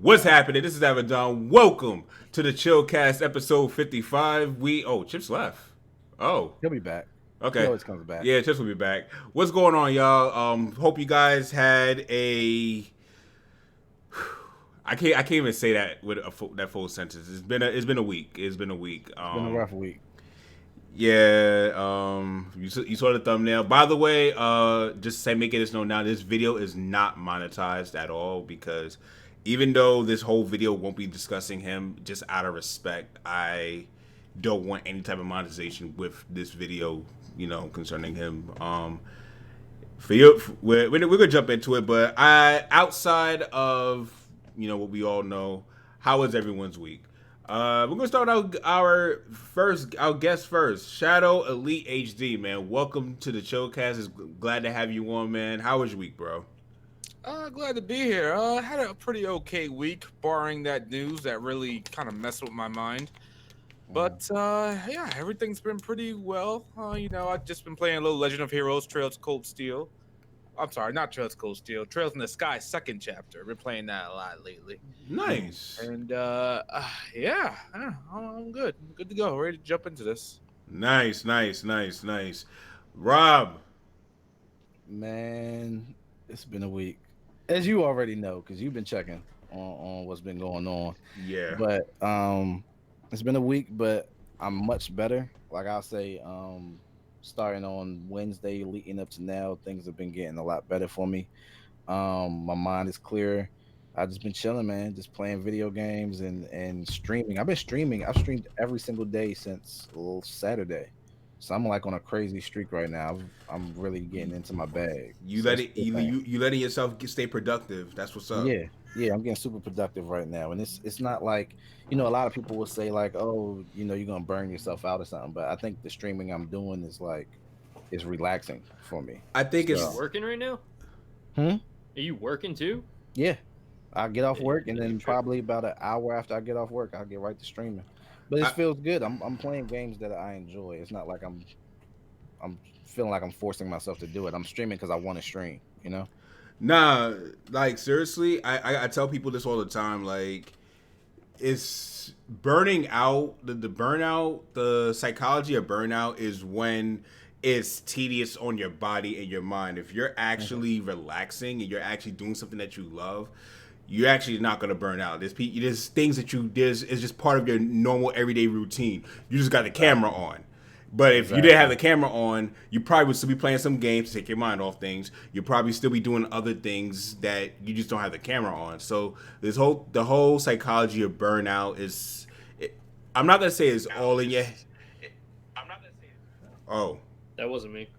What's happening? This is Avidan. Welcome to the Chillcast episode 55. Chips left. Oh, He'll be back. He okay. always comes back. Yeah, Chips will be back. What's going on, y'all? Hope you guys had a. I can't even say that with that full sentence. It's been a week. It's been a week. It's been a rough week. Yeah. You saw the thumbnail. By the way, just say making this known now. This video is not monetized at all because even though this whole video won't be discussing him, just out of respect, I don't want any type of monetization with this video. Concerning him. For you, we're gonna jump into it, but outside of what we all know, how was everyone's week? We're gonna start out our guest first. Shadow Elite HD, man. Welcome to the Chillcast. It's glad to have you on, man. How was your week, bro? Glad to be here. Had a pretty okay week, barring that news that really kind of messed with my mind. But yeah, everything's been pretty well. I've just been playing a little Legend of Heroes, Trails of Cold Steel. I'm sorry, not Trails of Cold Steel, Trails in the Sky, second chapter. Been playing that a lot lately. Nice. And yeah, I'm good. I'm good to go. Ready to jump into this. Nice. Rob. Man, it's been a week. As you already know, because you've been checking on what's been going on. Yeah. But it's been a week, but I'm much better. Like I'll say, starting on Wednesday, leading up to now, things have been getting a lot better for me. My mind is clear. I've just been chilling, man, just playing video games and streaming. I've been streaming. I've streamed every single day since Saturday. So I'm like on a crazy streak right now. I'm really getting into my bag. You So let it's a it good you thing. you letting yourself stay productive. That's what's up. Yeah, I'm getting super productive right now, and it's not like a lot of people will say like, oh, you're gonna burn yourself out or something, but I think the streaming I'm doing is relaxing for me. I think Are you So, it's working right now? hmm? Are you working too? Yeah, I get off Yeah, work, and you then trip. probably about an hour after I get off work, I'll get right to streaming. But it I, feels good. I'm playing games that I enjoy. It's not like I'm feeling like I'm forcing myself to do it. I'm streaming because I want to stream. Nah, like seriously, I tell people this all the time. Like, it's burning out. The burnout, the psychology of burnout is when it's tedious on your body and your mind. If you're Mhm. actually relaxing and you're actually doing something that you love, you're actually not gonna burn out. There's things that there's it's just part of your normal everyday routine. You just got the camera Exactly. on. But if you didn't have Exactly. the camera on, you probably would still be playing some games to take your mind off things. You'd probably still be doing other things that you just don't have the camera on. So the whole psychology of burnout is, I'm not gonna say it's all in your. Oh. That wasn't me.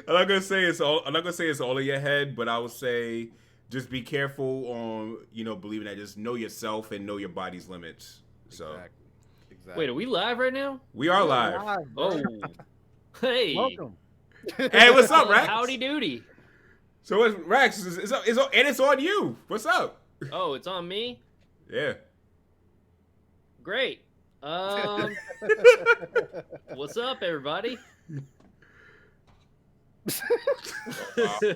I'm not gonna say it's all in your head, but I would say just be careful on believing that. Just know yourself and know your body's limits. So Exactly. Wait, are Exactly. we live right now? we are We are live. live, bro. Oh, hey. Welcome. Hey, what's up, Well, Rex? howdy doody. So it's Rex. And it's on you. What's up? Oh, it's on me? Yeah. Great. What's up, everybody?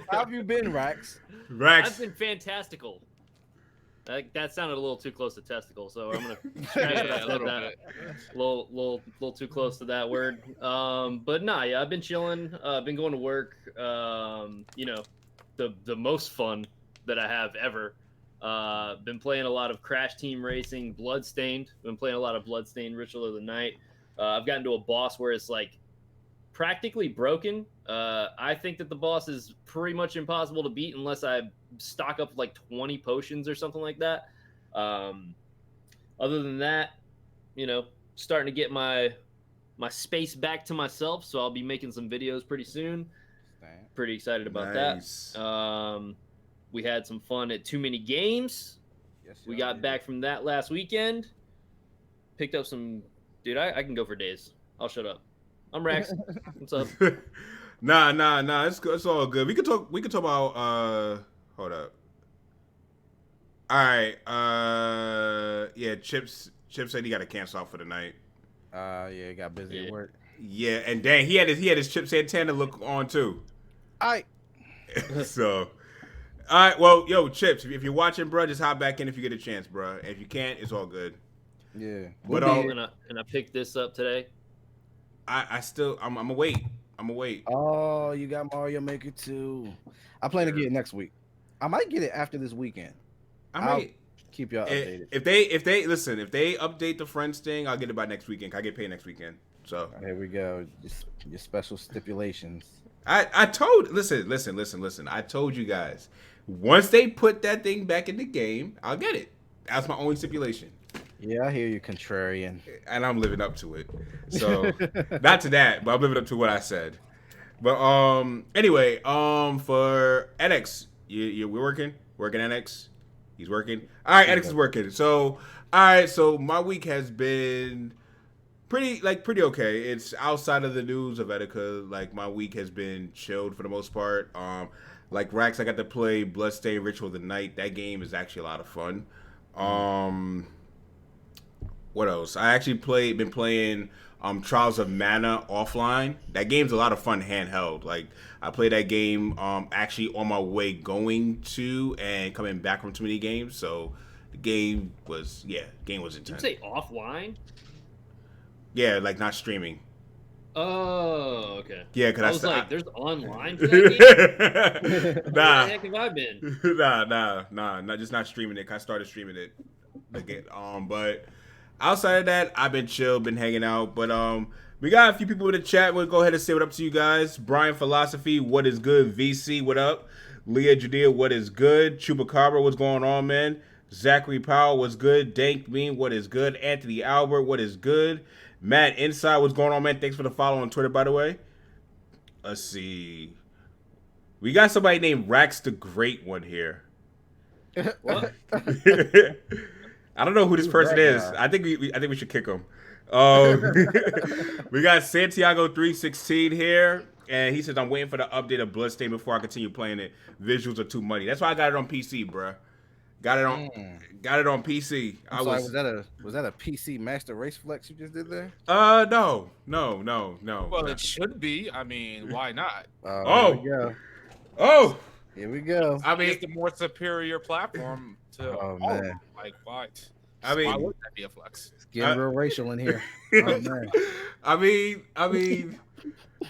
How have you been, Rax? I've Rex. been fantastical. That sounded a little too close to testicle, so I'm gonna scratch what I Yeah, a said little that. Little too close to that word. But nah, yeah, I've been chilling. Been going to work. The most fun that I have ever. Been playing a lot of Crash Team Racing, Bloodstained. Been playing a lot of Bloodstained Ritual of the Night. I've gotten to a boss where it's like practically broken. I think that the boss is pretty much impossible to beat unless I stock up like 20 potions or something like that. Other than that, starting to get my space back to myself, so I'll be making some videos pretty soon. Pretty excited about Nice. that. We had some fun at Too Many Games. Yes, We y'all got did. back from that last weekend. Picked up some. Dude, I can go for days. I'll shut up. I'm Rex. What's up? Nah. It's all good. We could talk. We could talk about. Hold up. All right. Yeah. Chips said he got to cancel out for the night. Yeah, got busy Yeah. at work. Yeah, and dang, he had his Chip Santana look on too. I So, All right, well, yo, Chips, if you're watching, bro, just hop back in if you get a chance, bro. If you can't, it's all good. Yeah. But And I picked this up today. I'm gonna wait. I'm gonna wait. Oh, you got Mario Maker 2. I plan to get it next week. I might get it after this weekend. I'll keep y'all updated. If they listen, if they update the Friends thing, I'll get it by next weekend. I get paid next weekend. So here we go. Just your special stipulations. I told listen. I told you guys. Once they put that thing back in the game, I'll get it. That's my only stipulation. Yeah, I hear you, contrarian. And I'm living up to it. So not to that, but I'm living up to what I said. But anyway, for NX, we're working NX. He's working. All right, NX is working. So all right, so my week has been pretty okay. It's outside of the news of Etika. Like my week has been chilled for the most part. Like Rax, I got to play Bloodstained Ritual of the Night. That game is actually a lot of fun. What else? I actually been playing Trials of Mana offline. That game's a lot of fun handheld. Like I played that game actually on my way going to and coming back from too many games. So the game was intense. Did you say offline? Yeah, like not streaming. Oh, okay. Yeah, because I was like, there's online for that game? Nah. Where the heck have I been? Nah, just not streaming it. I started streaming it again. But outside of that, I've been chill, been hanging out. But we got a few people in the chat. We'll go ahead and say what up to you guys. Brian Philosophy, what is good? VC, what up? Leah Judea, what is good? Chupacabra, what's going on, man? Zachary Powell, what's good? Dank Bean, what is good? Anthony Albert, what is good? Matt Inside, what's going on, man? Thanks for the follow on Twitter, by the way. Let's see. We got somebody named Rax the Great one here. What? I don't know who this person is. I think we should kick him. We got Santiago 316 here, and he says I'm waiting for the update of Bloodstained before I continue playing it. Visuals are too muddy. That's why I got it on PC, bruh. Got it on PC. Was that a PC Master Race flex you just did there? No. Well, it should be. I mean, why not? Here we go. I mean, it's the more superior platform to. Man. Like what? I mean, why would that be a flex? It's getting real racial in here. Oh man. I mean,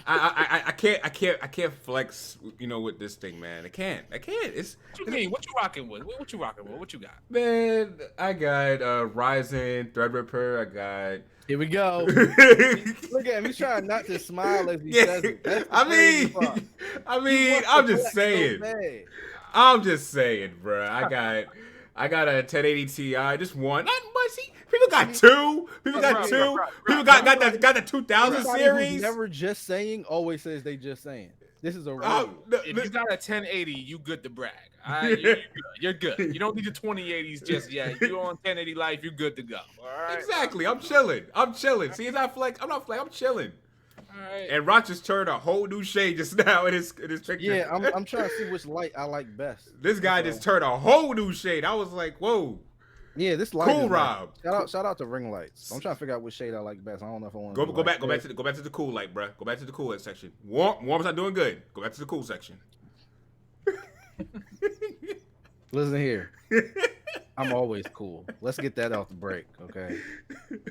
I can't flex, with this thing, man. I can't. It's. What you mean? What you rocking with? What you rocking with? What you got? Man, I got Ryzen, Threadripper. I got. Here we go. Look at him. He's trying not to smile as he says it. I'm just saying. I'm just saying, bro. I got a 1080 Ti. Just one. Not much. See, people got two. People got the 2000 series. Never just saying. Always says they just saying. This is a rule. If you got a 1080, you good to brag. You're good. You don't need the 2080s just yet. You on 1080 life, you're good to go. All right. Exactly. I'm chilling. See, is that flex? I'm not flex. I'm chilling. All right. And Rock just turned a whole new shade just now in his picture. Yeah, I'm trying to see which light I like best. This guy just turned a whole new shade. I was like, whoa. Yeah, this light. Cool, Rob. Shout out to ring lights. I'm trying to figure out which shade I like best. I don't know if I want to go back to the cool light, bro. Go back to the cool light section. Warm's not doing good. Go back to the cool section. Listen here. I'm always cool. Let's get that off the break, okay?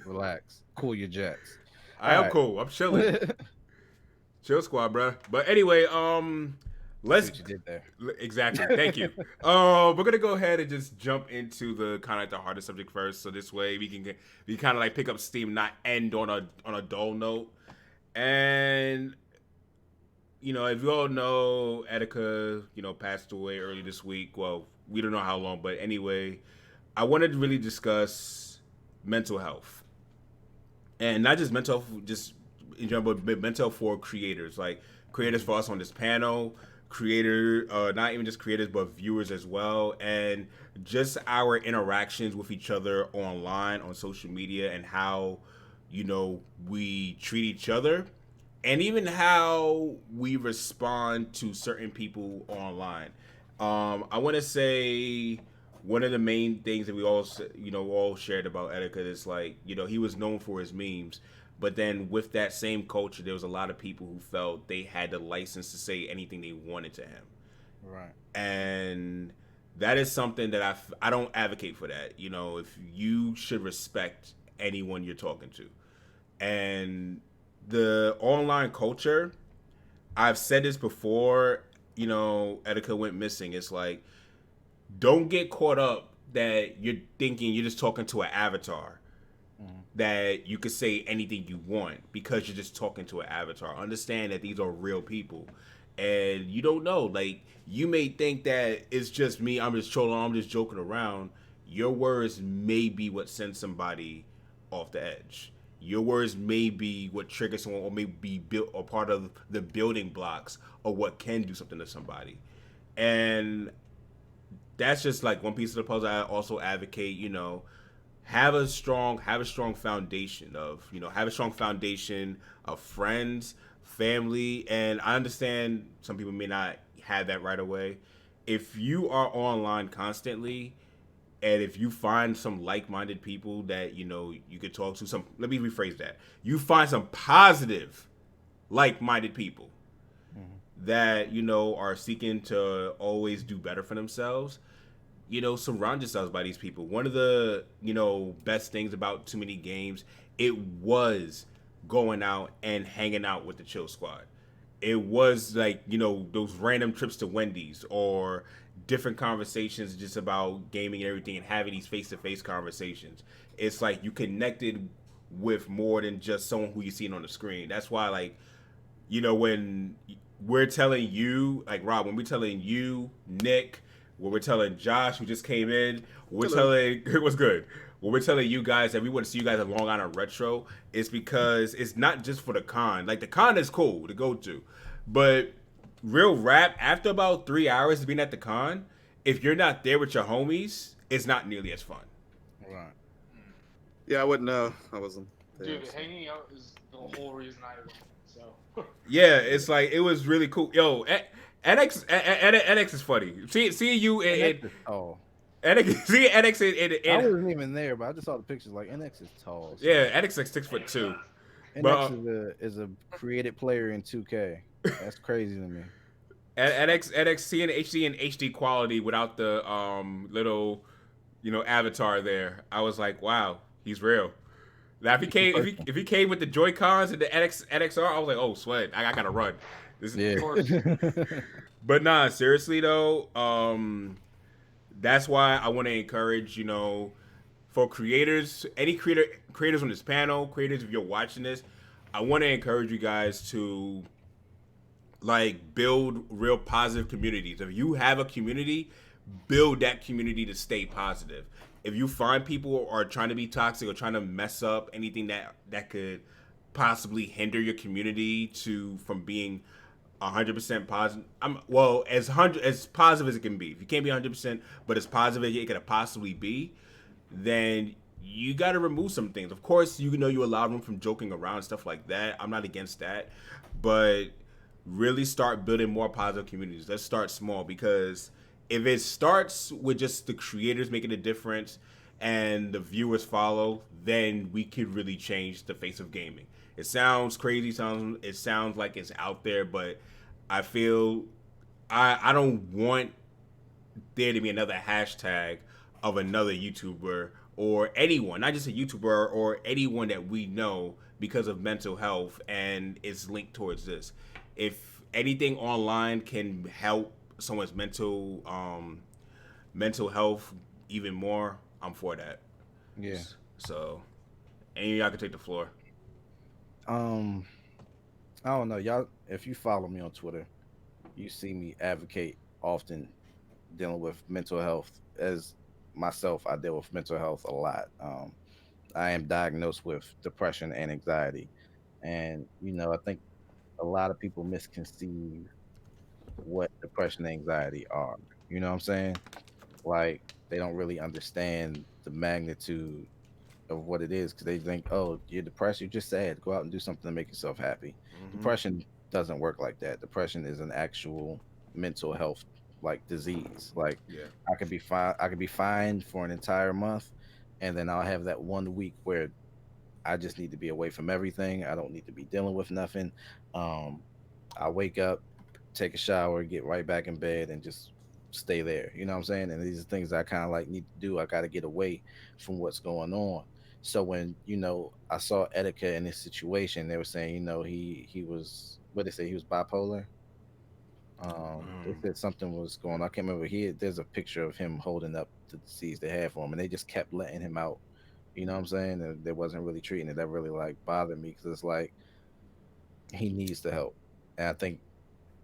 Relax. Cool your jets. I am cool. I'm chilling. Chill squad, bro. But anyway, let's. See what you did there. Exactly. Thank you. We're gonna go ahead and just jump into the kind of like the hardest subject first, so this way we kind of like pick up steam, not end on a dull note. And if you all know, Etika, passed away early this week. Well, we don't know how long, but anyway, I wanted to really discuss mental health, and not just mental health, just in general, but mental health for creators, like creators for us on this panel. Not even just creators, but viewers as well, and just our interactions with each other online on social media, and how we treat each other, and even how we respond to certain people online. I want to say one of the main things that we all shared about Etika is like, he was known for his memes. But then with that same culture, there was a lot of people who felt they had the license to say anything they wanted to him. Right. And that is something that I don't advocate for that. If you should respect anyone you're talking to. And the online culture, I've said this before, etiquette went missing. It's like, don't get caught up that you're thinking you're just talking to an avatar, Mhm. that you could say anything you want because you're just talking to an avatar. Understand that these are real people. And you don't know. Like, you may think that it's just me, I'm just trolling, I'm just joking around. Your words may be what sends somebody off the edge. Your words may be what triggers someone, or may be built or part of the building blocks of what can do something to somebody. And that's just like one piece of the puzzle. I also advocate, have a strong foundation of friends, family. And I understand some people may not have that right away. If you are online constantly, and if you find some like-minded people that you could talk to, some let me rephrase that, you find some positive like-minded people Mhm. that are seeking to always do better for themselves, surround yourselves by these people. One of the best things about too many games, it was going out and hanging out with the chill squad. It was like those random trips to Wendy's, or different conversations just about gaming and everything, and having these face-to-face conversations. It's like you connected with more than just someone who you seen on the screen. That's why, like, when we're telling you, like Rob, when we're telling you, Nick, when we're telling Josh, who just came in, we're Hello. telling what's good. When we're telling you guys that we want to see you guys at Long Island Retro, it's because it's not just for the con. Like, the con is cool to go to, but real rap, after about 3 hours of being at the con, if you're not there with your homies, it's not nearly as fun. Right. Yeah, I wouldn't know. I wasn't there. Dude, So. hanging out is the whole reason I went. So Yeah, it's like it was really cool. Yo, NX is funny. Seeing you And X in is tall. NX, seeing NX I in wasn't even there, but I just saw the pictures. Like NX is tall. So yeah, NX like 6'2". NX But is a created player in 2K. That's crazy to me. NX seeing HD and HD quality without the little avatar there, I was like, wow, he's real. Now if he He's in came person. if he came with the Joy Cons and the NXR, I was like, oh sweat, I gotta run. This is, Yeah. of course, but nah, seriously though, that's why I want to encourage, for creators, any creators on this panel, creators, if you're watching this, I want to encourage you guys to like build real positive communities. If you have a community, build that community to stay positive. If you find people are trying to be toxic or trying to mess up anything that could possibly hinder your community to from being 100% positive. Well, as positive as it can be. If you can't be 100%, but as positive as it could possibly be, then you got to remove some things. Of course, you allow them from joking around and stuff like that. I'm not against that, but really start building more positive communities. Let's start small, because if it starts with just the creators making a difference and the viewers follow, then we could really change the face of gaming. It sounds crazy, it sounds like it's out there, but I feel I don't want there to be another hashtag of another YouTuber or anyone, not just a YouTuber or anyone that we know, because of mental health and it's linked towards this. If anything online can help someone's mental health even more, I'm for that. Yeah. So, any of y'all can take the floor. Um, I don't know, y'all. If you follow me on Twitter, you see me advocate often dealing with mental health. As myself, I deal with mental health a lot. I am diagnosed with depression and anxiety, and I think a lot of people misconceive what depression and anxiety are. You know what I'm saying? Like they don't really understand the magnitude of what it is because they think, oh, you're depressed, you're just sad. Go out and do something to make yourself happy. Mm-hmm. Depression doesn't work like that. Depression is an actual mental health like disease. Like Yeah. I could be fine for an entire month, and then I'll have that 1 week where I just need to be away from everything. I don't need to be dealing with nothing. Um, I wake up, take a shower, get right back in bed, and just stay there. You know what I'm saying? And these are things I kind of like need to do. I got to get away from what's going on. So when I saw Etika in this situation, they were saying he was, what they say, he was bipolar. They Um, said something was going on. I can't remember. There's a picture of him holding up the disease they had for him, and they just kept letting him out. You know what I'm saying? And they wasn't really treating it. That really like bothered me because it's like he needs the help. And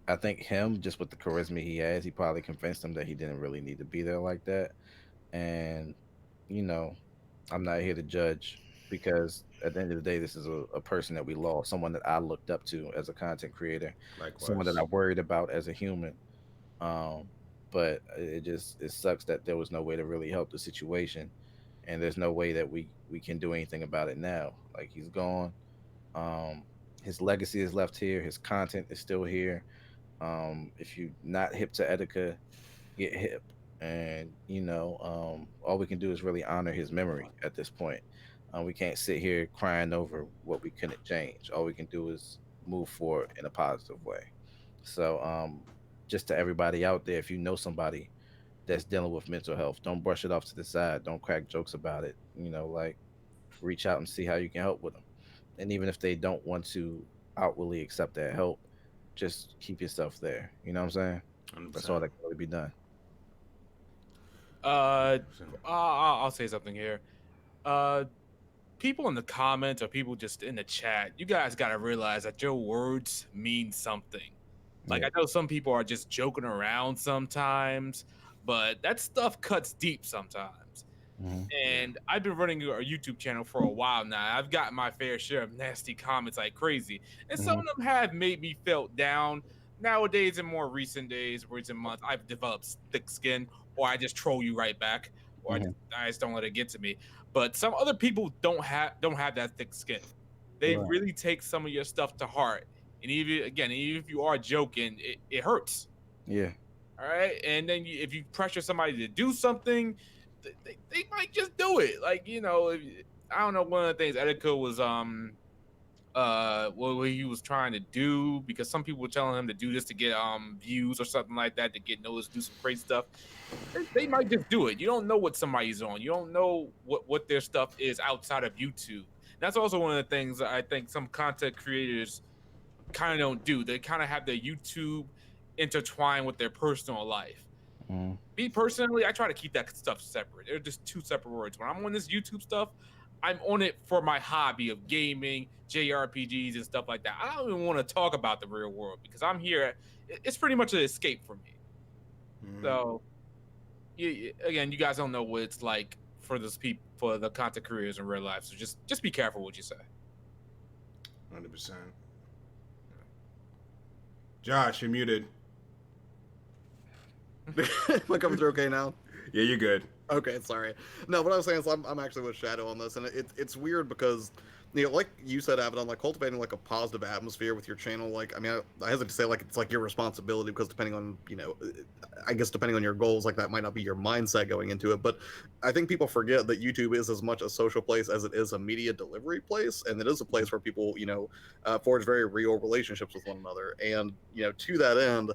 I think him, just with the charisma he has, he probably convinced him that he didn't really need to be there like that. And you know, I'm not here to judge because at the end of the day, this is a person that we lost, someone that I looked up to as a content creator, someone that likewise. I worried about as a human. Um, but it sucks that there was no way to really help the situation, and there's no way that we can do anything about it now. Like he's gone. Um, his legacy is left here. His content is still here. If you're not hip to Etika, get hip. And all we can do is really honor his memory at this point. We can't sit here crying over what we couldn't change. All we can do is move forward in a positive way. So, just to everybody out there, if you know somebody that's dealing with mental health, don't brush it off to the side. Don't crack jokes about it. Like reach out and see how you can help with them. And even if they don't want to outwardly accept that help, just keep yourself there. You know what I'm saying? That's all 100%. that can really be done. Uh, 100%. I'll say something here. Uh, People in the comments or people just in the chat, you guys got to realize that your words mean something. Like, Yeah. I know some people are just joking around sometimes, but that stuff cuts deep sometimes. Hmm. And I've been running a YouTube channel for a while now. I've gotten my fair share of nasty comments like crazy. And some Hmm. of them have made me felt down. Nowadays, in more recent days, recent months, I've developed thick skin, or I just troll you right back, or Hmm. I just don't let it get to me. But some other people don't have that thick skin. They Right. really take some of your stuff to heart. And even if you are joking, it hurts. Yeah. All right. And then if you pressure somebody to do something, they might just do it. Like, I don't know. One of the things Etika was, what he was trying to do, because some people were telling him to do this to get, views or something like that, to get noticed, do some crazy stuff. They might just do it. You don't know what somebody's on. You don't know what their stuff is outside of YouTube. That's also one of the things that I think some content creators kind of don't do. They kind of have their YouTube intertwined with their personal life. Hmm. Me personally, I try to keep that stuff separate. They're just two separate words. When I'm on this YouTube stuff, I'm on it for my hobby of gaming, JRPGs, and stuff like that. I don't even want to talk about the real world because I'm here. It's pretty much an escape for me. Mhm. So, again, you guys don't know what it's like for this people, for the content creators in real life. So just be careful what you say. 100%. Josh, you're muted. Am I coming through okay now? Yeah, you're good. Okay, sorry. No, what I was saying is I'm actually with Shadow on this, and it's weird because, like you said, Avidan, like cultivating like a positive atmosphere with your channel, like, I mean, I hesitate to say like it's like your responsibility because depending on, I guess depending on your goals, like that might not be your mindset going into it, but I think people forget that YouTube is as much a social place as it is a media delivery place, and it is a place where people, forge very real relationships with one another, and, to that end,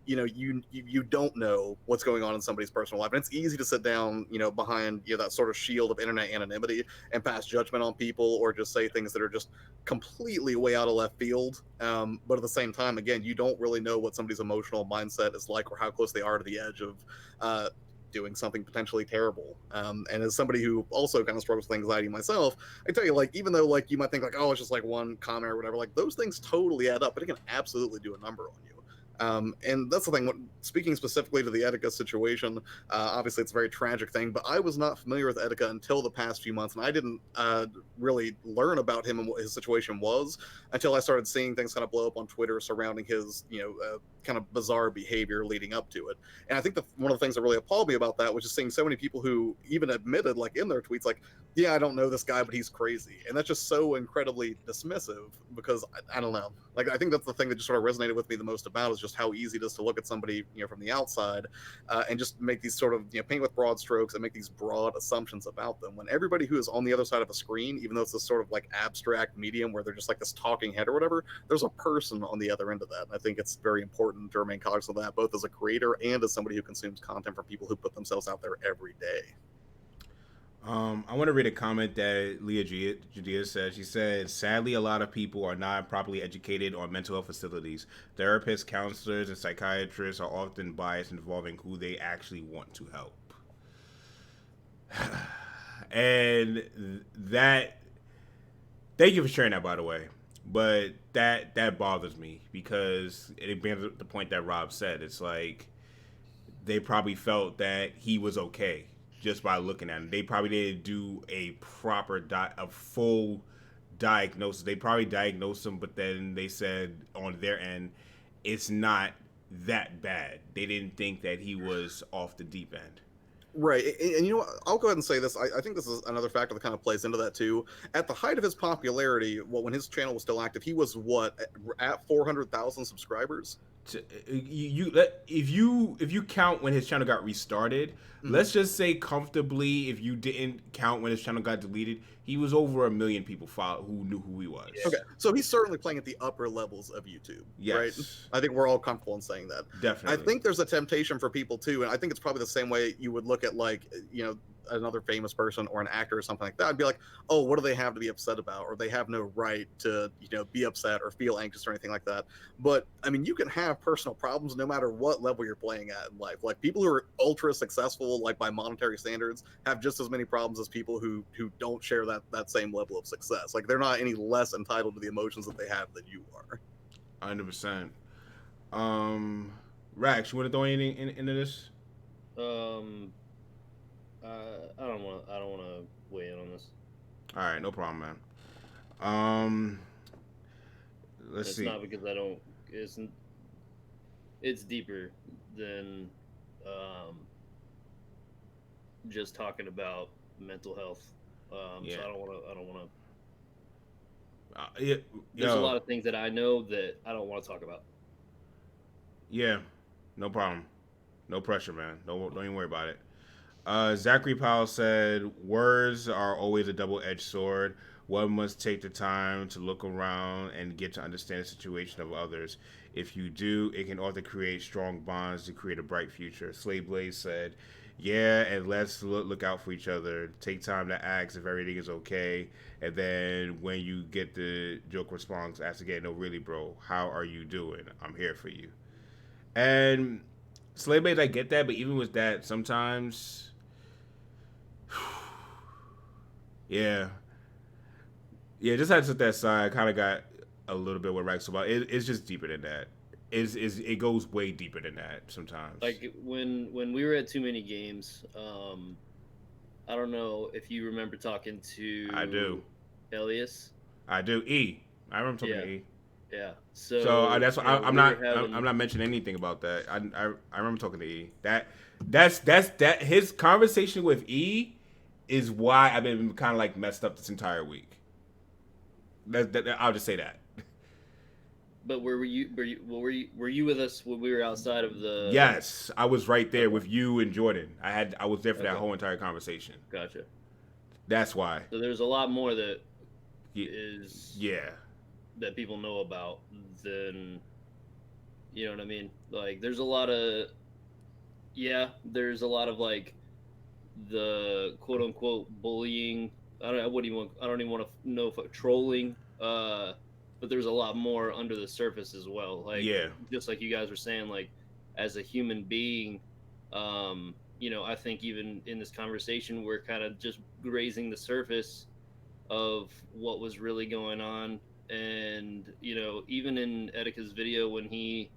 you don't know what's going on in somebody's personal life, and it's easy to sit down behind that sort of shield of internet anonymity and pass judgment on people or just say things that are just completely way out of left field. But at the same time, again, you don't really know what somebody's emotional mindset is like or how close they are to the edge of doing something potentially terrible. And as somebody who also kind of struggles with anxiety myself, I tell you, like, even though like you might think like, oh, it's just like one comment or whatever, like those things totally add up, but it can absolutely do a number on you. And that's the thing. Speaking specifically to the Etika situation, obviously it's a very tragic thing, but I was not familiar with Etika until the past few months, and I didn't really learn about him and what his situation was until I started seeing things kind of blow up on Twitter surrounding his, kind of bizarre behavior leading up to it. And I think one of the things that really appalled me about that was just seeing so many people who even admitted, like in their tweets, like, yeah, I don't know this guy, but he's crazy. And that's just so incredibly dismissive because I don't know. Like, I think that's the thing that just sort of resonated with me the most about is just how easy it is to look at somebody, from the outside and just make these sort of, paint with broad strokes and make these broad assumptions about them. When everybody who is on the other side of a screen, even though it's this sort of like abstract medium where they're just like this talking head or whatever, there's a person on the other end of that. And I think it's very important to remain cognizant of that, both as a creator and as somebody who consumes content from people who put themselves out there every day. I want to read a comment that Leah Judea said. She said, sadly, a lot of people are not properly educated on mental health facilities. Therapists, counselors, and psychiatrists are often biased involving who they actually want to help. And that, thank you for sharing that, by the way. But that bothers me because it brings up the point that Rob said. It's like they probably felt that he was okay just by looking at him. They probably didn't do a proper a full diagnosis. They probably diagnosed him, but then they said on their end, it's not that bad. They didn't think that he was off the deep end. Right, and you know what? I'll go ahead and say this. I think this is another factor that kind of plays into that too. At the height of his popularity, when his channel was still active, he was at 400,000 subscribers. If you count when his channel got restarted, let's just say comfortably, if you didn't count when his channel got deleted, he was over 1 million people who knew who he was. Okay, so he's certainly playing at the upper levels of YouTube. Yes. Right? I think we're all comfortable in saying that. Definitely. I think there's a temptation for people too, and I think it's probably the same way you would look at like another famous person or an actor or something like that. I'd be like, oh, what do they have to be upset about? Or they have no right to be upset or feel anxious or anything like that. But I mean, you can have personal problems no matter what level you're playing at in life. Like people who are ultra successful, like by monetary standards, have just as many problems as people who don't share that same level of success. Like they're not any less entitled to the emotions that they have than you are. 100%. Rax, you want to throw anything into this? I don't want to weigh in on this. All right, no problem, man. Let's see. It's not because I don't. It's deeper than just talking about mental health. Yeah. So I don't want to. Yeah, There's a lot of things that I know that I don't want to talk about. Yeah, no problem. No pressure, man. Don't even worry about it. Zachary Powell said, words are always a double-edged sword. One must take the time to look around and get to understand the situation of others. If you do, it can often create strong bonds to create a bright future. Slave Blaze said, yeah, and let's look out for each other. Take time to ask if everything is okay. And then when you get the joke response, ask again, no, really, bro, how are you doing? I'm here for you. And Slave Blaze, I get that, but even with that, sometimes... Yeah, just had to set that aside. I kind of got a little bit what Rex about. It's just deeper than that. It goes way deeper than that sometimes. Like when we were at Too Many Games, I don't know if you remember talking to. I do. Elias. I do. I remember talking to E. Yeah. So that's why I'm not mentioning anything about that. I remember talking to E. That's his conversation with E is why I've been kind of like messed up this entire week. I'll just say that. But were you with us when we were outside of the? Yes, I was right there with you and Jordan. I was there for that whole entire conversation. Gotcha. That's why. So there's a lot more that is that people know about than, you know what I mean? Like there's a lot of like the quote unquote bullying. I don't even want to know if trolling. But there's a lot more under the surface as well. Like just like you guys were saying, like as a human being, I think even in this conversation we're kind of just grazing the surface of what was really going on. And even in Etika's video when he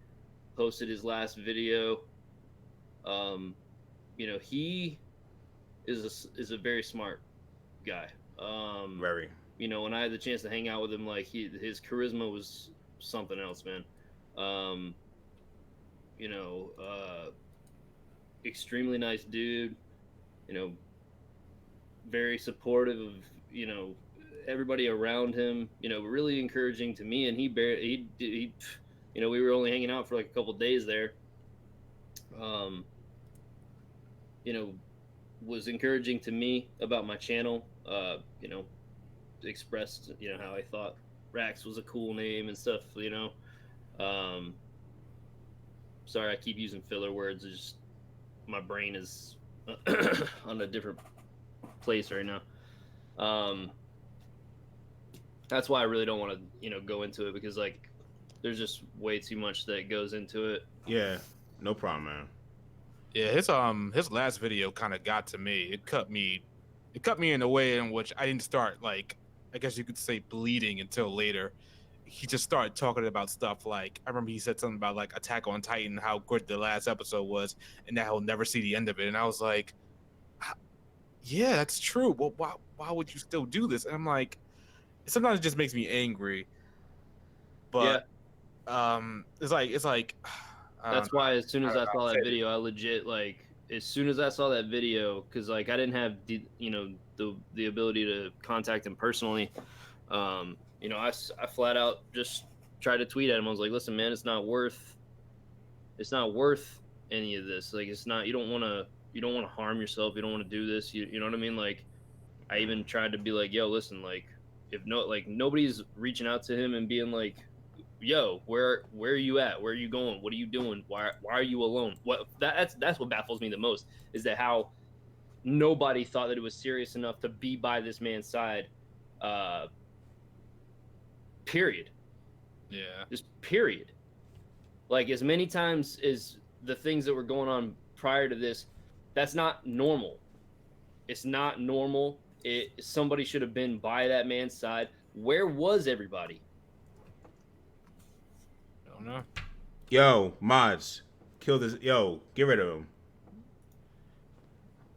posted his last video, he is a very smart guy. Very. When I had the chance to hang out with him, like his charisma was something else, man. you know, extremely nice dude, you know, very supportive of, you know, everybody around him, you know, really encouraging to me. And he you know, we were only hanging out for like a couple days there. Um, you know, was encouraging to me about my channel. You know, expressed, you know, how I thought Rax was a cool name and stuff, you know. Um, sorry, I keep using filler words. It's just my brain is on a different place right now. That's why I really don't want to, you know, go into it because like there's just way too much that goes into it. Yeah, no problem, man. Yeah, his last video kind of got to me. It cut me in a way in which I didn't start, like, I guess you could say, bleeding until later. He just started talking about stuff like, I remember he said something about like Attack on Titan, how good the last episode was, and that he'll never see the end of it. And I was like, yeah, that's true. Well, why would you still do this? And I'm like, sometimes it just makes me angry. But it's like That's why as soon as I saw that video, I legit, like, as soon as I saw that video, because like I didn't have you know, the ability to contact him personally. You know, I flat out just tried to tweet at him. I was like, listen, man, it's not worth any of this. Like, it's not, you don't want to harm yourself. You don't want to do this. You know what I mean? Like, I even tried to be like, yo, listen, like, if nobody's reaching out to him and being like, yo, where are you at? Where are you going? What are you doing? Why are you alone? That's what baffles me the most, is that how nobody thought that it was serious enough to be by this man's side. Period. Yeah. Just period. Like, as many times as the things that were going on prior to this, that's not normal. It's not normal. Somebody should have been by that man's side. Where was everybody? I don't know. Yo, mods, kill this. Yo, get rid of him.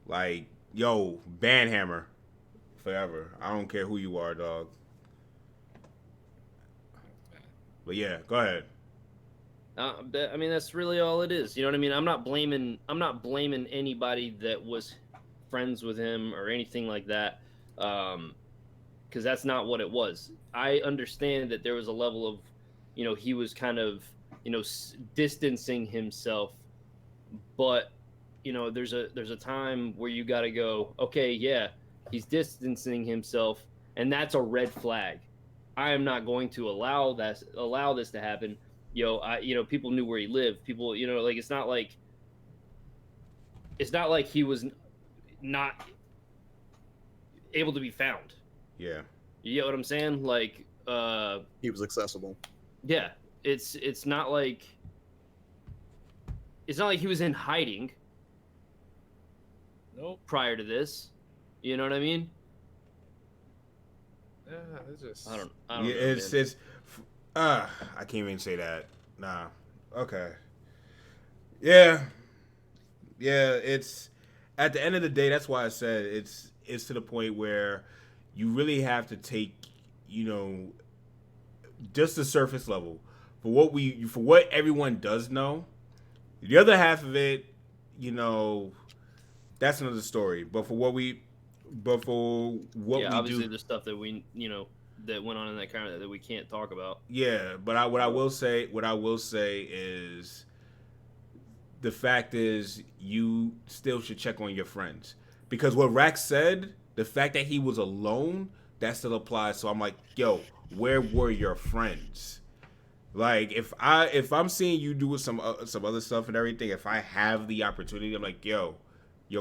Like, yo, ban Hammer forever. I don't care who you are, dog. But yeah, go ahead. I mean, that's really all it is. You know what I mean? I'm not blaming anybody that was friends with him or anything like that, because that's not what it was. I understand that there was a level of, you know, he was kind of, you know, distancing himself, but you know, there's a time where you got to go, okay, yeah, he's distancing himself, and that's a red flag. I am not going to allow this to happen. You know, people knew where he lived. People, you know, like, it's not like he was not able to be found. Yeah. You get what I'm saying? Like, He was accessible. yeah, it's not like he was in hiding. Nope. Prior to this, you know what I mean? Yeah, it's just. I don't Yeah, know, it's I can't even say that. Nah. Okay. Yeah. Yeah, it's at the end of the day, that's why I said it's to the point where you really have to take, you know, just the surface level for what everyone does know. The other half of it, you know, that's another story. But for what we obviously do, the stuff that we, you know, that went on in that kind of that we can't talk about. yeah. But what I will say is, the fact is, you still should check on your friends, because what Rax said, the fact that he was alone, that still applies. So I'm like, yo, where were your friends? Like, if I'm seeing you do some other stuff and everything, if I have the opportunity, I'm like, yo,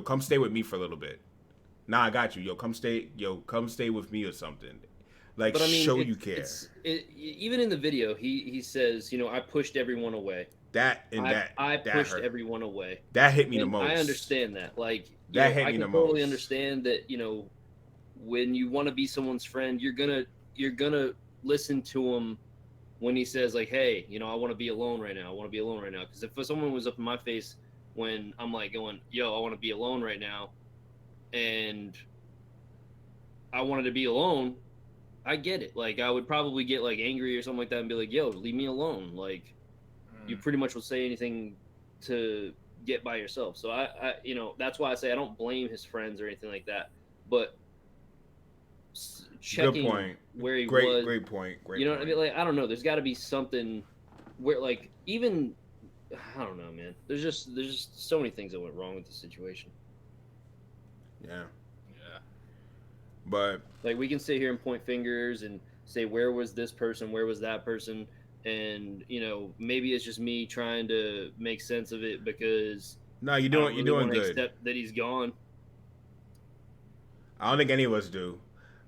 come stay with me for a little bit. Nah, I got you. Yo, come stay with me or something. Like, But I mean, show you care. Even in the video, he says, you know, I pushed everyone away. I pushed hurt. everyone away. That hit me the And most. I understand that. Like, that hit me the most. I can totally understand that. You know, when you want to be someone's friend, you're gonna listen to him when he says, like, hey, you know, I want to be alone right now. I want to be alone right now. Because if someone was up in my face when I'm like going, yo, I want to be alone right now, and I wanted to be alone, I get it. Like, I would probably get like angry or something like that and be like, yo, leave me alone. Like, you pretty much would say anything to get by yourself. So I you know, that's why I say I don't blame his friends or anything like that, but Good checking point. where he Great, was, great point. you Great know what I point. mean? Like, I don't know. There's got to be something where, like, even I don't know, man. There's just so many things that went wrong with the situation. Yeah, Yeah. but Like, we can sit here and point fingers and say where was this person, where was that person, and you know, maybe it's just me trying to make sense of it because no, I don't you're really doing want to good. accept that he's gone. I don't think any of us do.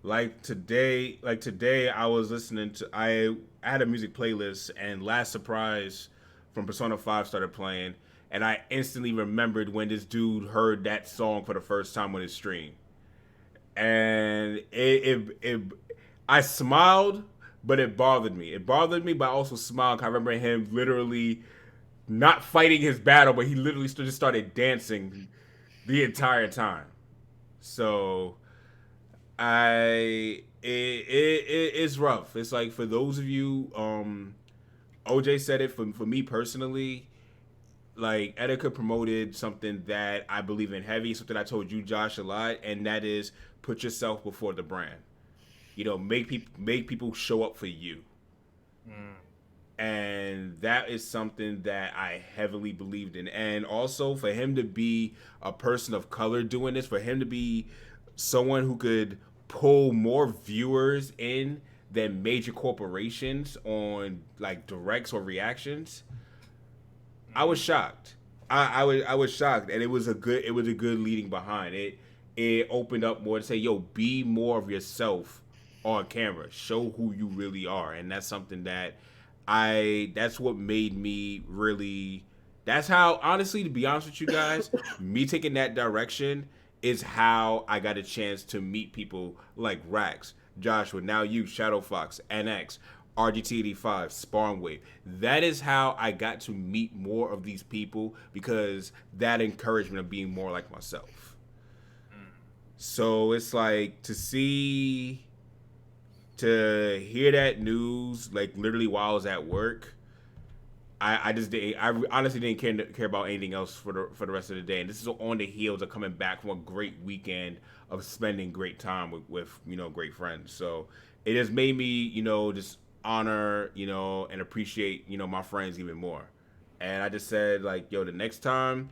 Like today, I was listening to I had a music playlist, and Last Surprise from Persona 5 started playing, and I instantly remembered when this dude heard that song for the first time on his stream, and I smiled, but it bothered me. It bothered me, but I also smiled. 'Cause I remember him literally not fighting his battle, but he literally just started dancing the entire time. So it's rough. It's like for those of you, OJ said it for me personally. Like Etika promoted something that I believe in heavy, something I told you, Josh, a lot, and that is put yourself before the brand. You know, make people show up for you, Mm. and that is something that I heavily believed in. And also for him to be a person of color doing this, for him to be someone who could pull more viewers in than major corporations on like directs or reactions, I was Mm. shocked. I was shocked, and it was a good leading behind it. It opened up more to say, "Yo, be more of yourself on camera. Show who you really are," and that's something that that's what made me really. That's how, honestly, to be honest with you guys, me taking that direction is how I got a chance to meet people like Rax, Joshua, now you, Shadow Fox, NX, RGT85, Spawn Wave. That is how I got to meet more of these people because that encouragement of being more like myself. Mm. So it's like to hear that news, like literally while I was at work, I just didn't. I honestly didn't care about anything else for the rest of the day. And this is on the heels of coming back from a great weekend of spending great time with great friends. So it has made me just honor and appreciate my friends even more. And I just said like, yo, the next time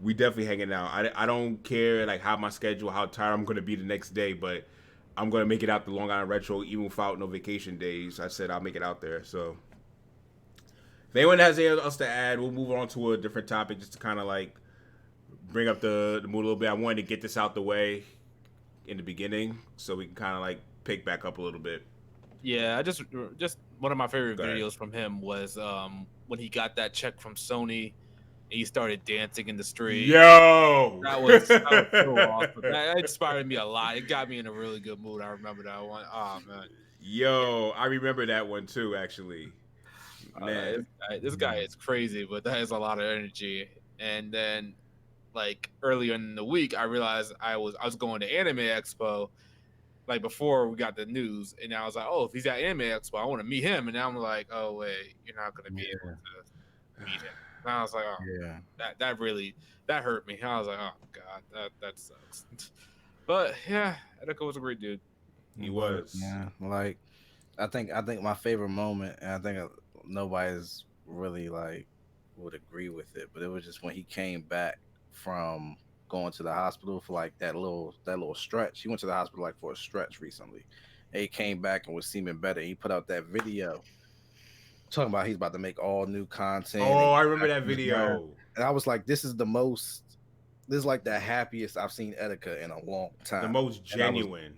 we definitely hanging out. I don't care like how my schedule, how tired I'm gonna be the next day, but I'm gonna make it out the Long Island Retro even without no vacation days. I said I'll make it out there. So if anyone has anything else to add, we'll move on to a different topic just to kind of like bring up the mood a little bit. I wanted to get this out the way in the beginning so we can kind of like pick back up a little bit. Yeah, just one of my favorite Go ahead. videos from him was when he got that check from Sony and he started dancing in the street. Yo! That was so awesome. That inspired me a lot. It got me in a really good mood. I remember that one. Oh man. Yo, I remember that one too, actually. Man. This guy is crazy, but that is a lot of energy. And then like earlier in the week, I realized I was going to Anime Expo like before we got the news, and I was like, oh, if he's at Anime Expo, I want to meet him. And now I'm like, oh wait, you're not gonna be able to meet him. And I was like, oh, Yeah. that really that hurt me. I was like, oh god, that sucks. But yeah, Edeko was a great dude. He But was. yeah, like I think my favorite moment, and I think nobody's really like would agree with it, but it was just when he came back from going to the hospital for like that little stretch. He went to the hospital like for a stretch recently. And he came back and was seeming better. He put out that video talking about he's about to make all new content Oh, and I get remember back that on his grind. video. And I was like, this is like the happiest I've seen Etika in a long The time. most And genuine.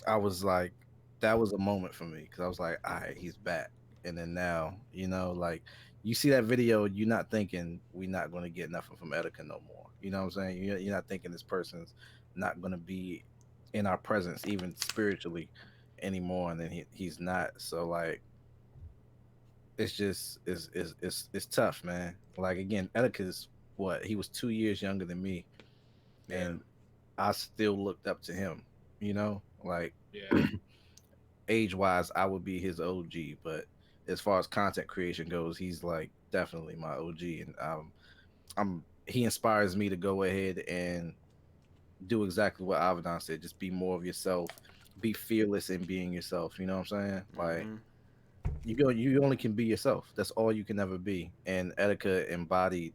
I was like, that was a moment for me because I was like, all right, he's back. And then now, like you see that video, you're not thinking we're not going to get nothing from Etika no more. You know what I'm saying? You're not thinking this person's not going to be in our presence, even spiritually, anymore. And then he's not. So like, it's just it's tough, man. Like again, Etika's what he was 2 years younger than me, Yeah. and I still looked up to him. Like Yeah. age wise, I would be his OG, but as far as content creation goes, he's like definitely my OG, and he inspires me to go ahead and do exactly what Avidan said. Just be more of yourself. Be fearless in being yourself. You know what I'm saying? Like Mm-hmm. you only can be yourself. That's all you can ever be. And Etika embodied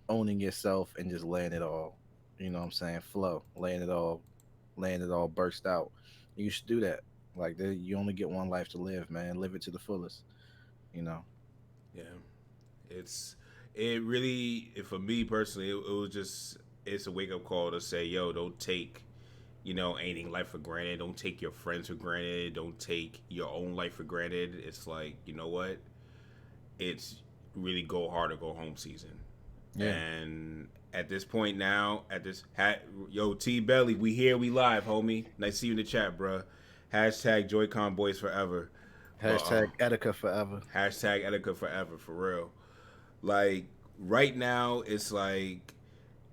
owning yourself and just letting it all, you know what I'm saying, flow, letting it all burst out. You should do that. Like you only get one life to live, man. Live it to the fullest, you know. Yeah, it's it really for me personally. It was just it's a wake up call to say, yo, don't take anything life for granted. Don't take your friends for granted. Don't take your own life for granted. It's like you know what? It's really go hard or go home season. Yeah. And at this point now, yo T Belly, we here, we live, homie. Nice to see you in the chat, bruh. Hashtag Joy-Con Boys forever. But Hashtag Etika forever. hashtag Etika forever for real. Like right now, it's like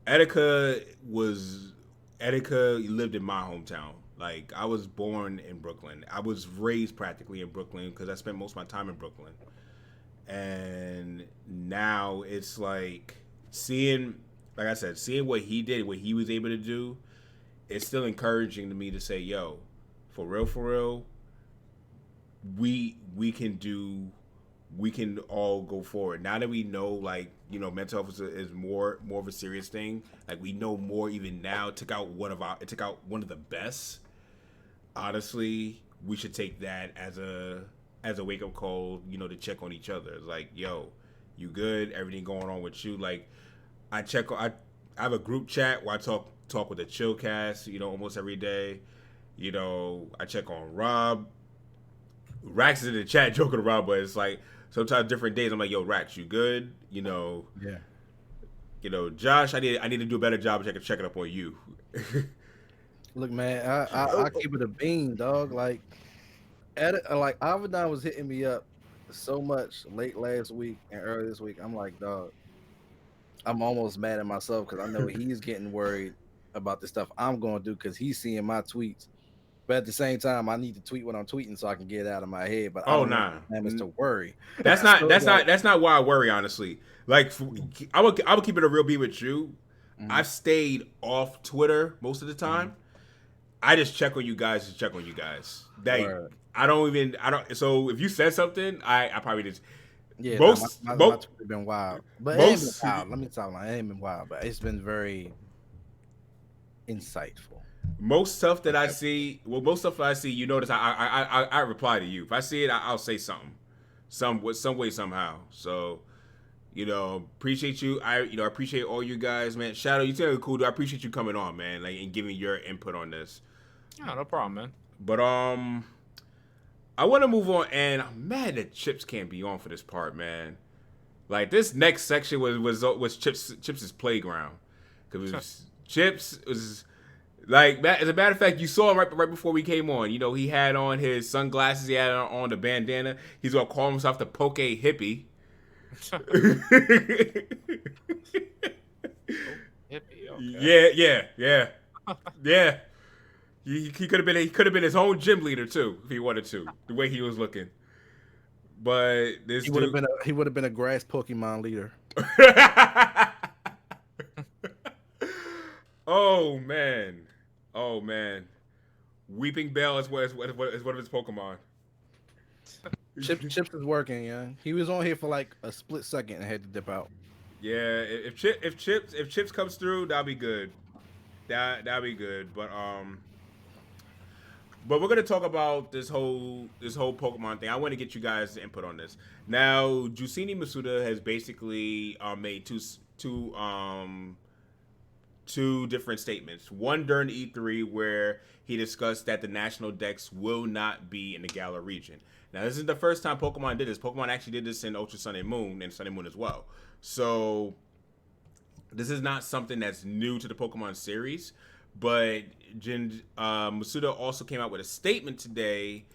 Etika was Etika lived in my hometown. Like I was born in Brooklyn. I was raised practically in Brooklyn because I spent most of my time in Brooklyn. And now it's like seeing, like I said, seeing what he did, what he was able to do. It's still encouraging to me to say, yo, for real, we can do we can all go forward now that we know like mental health is more of a serious thing. Like we know more even now. It took out one of the best. Honestly, we should take that as a wake up call, to check on each other. It's like, yo, you good? Everything going on with you? Like I have a group chat where I talk with the Chillcast, almost every day. I check on Rob. Rax is in the chat joking around, but it's like sometimes different days I'm like, yo, Rax, you good? Yeah. Josh, I need to do a better job of checking up on you. Look, man, I keep it a bean, dog. Like Avidan was hitting me up so much late last week and early this week. I'm like, dog, I'm almost mad at myself because I know he's getting worried about the stuff I'm going to do because he's seeing my tweets. But at the same time, I need to tweet what I'm tweeting so I can get it out of my head. But I Oh don't want nah, them to worry. that's So, not that's like, not that's not why I worry. Honestly, like I would keep it a real beat with you. I've stayed off Twitter most of the time. I just check on you guys. Just check on you guys. word. I don't. So if you said something, I probably just Yeah, nah, most my most Twitter been wild, but it ain't been most wild. Let me tell you, it ain't been wild, but it's been very insightful. most stuff that I see. Well, most stuff that I see, you notice I reply to you. If I see it, I'll say something, some way somehow. So appreciate you. I appreciate all you guys, man. Shadow, you sound cool, dude. I appreciate you coming on, man, like and giving your input on this. Yeah, no problem, man. But I want to move on, and I'm mad that Chips can't be on for this part, man. Like this next section was Chips's playground, because Chips was like, as a matter of fact, you saw him right before we came on. He had on his sunglasses, he had on the bandana. He's gonna call himself the Poke Hippie. Hippie, okay. Yeah. He could have been his own gym leader too if he wanted to. The way he was looking, but this He would have been a grass Pokemon leader. Oh man, Weeping Bell is one of his Pokemon. Chips is working, yeah. He was on here for like a split second and had to dip out. Yeah, if Chips comes through, that'll be good. That'll be good. But we're gonna talk about this whole Pokemon thing. I want to get you guys' input on this. Now, Jusini Masuda has basically made two different statements. One during the E3 where he discussed that the national decks will not be in the Galar region. Now, this is the first time Pokemon did this. Pokemon actually did this in Ultra Sun and Moon and Sun and Moon as well. So this is not something that's new to the Pokemon series. But Masuda also came out with a statement today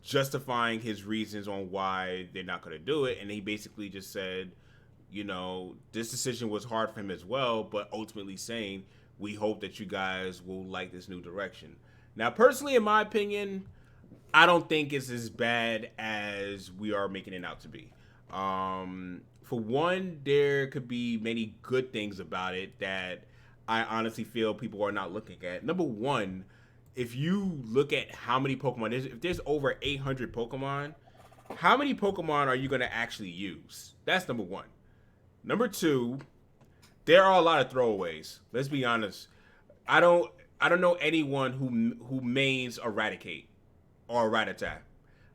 justifying his reasons on why they're not going to do it. And he basically just said, this decision was hard for him as well, but ultimately saying, we hope that you guys will like this new direction. Now, personally, in my opinion, I don't think it's as bad as we are making it out to be. for one, there could be many good things about it that I honestly feel people are not looking at. Number one, if you look at how many Pokemon if there's over 800 Pokemon, how many Pokemon are you going to actually use? That's number one. Number two, there are a lot of throwaways. Let's be honest. I don't know anyone who mains Eradicate or Rattata.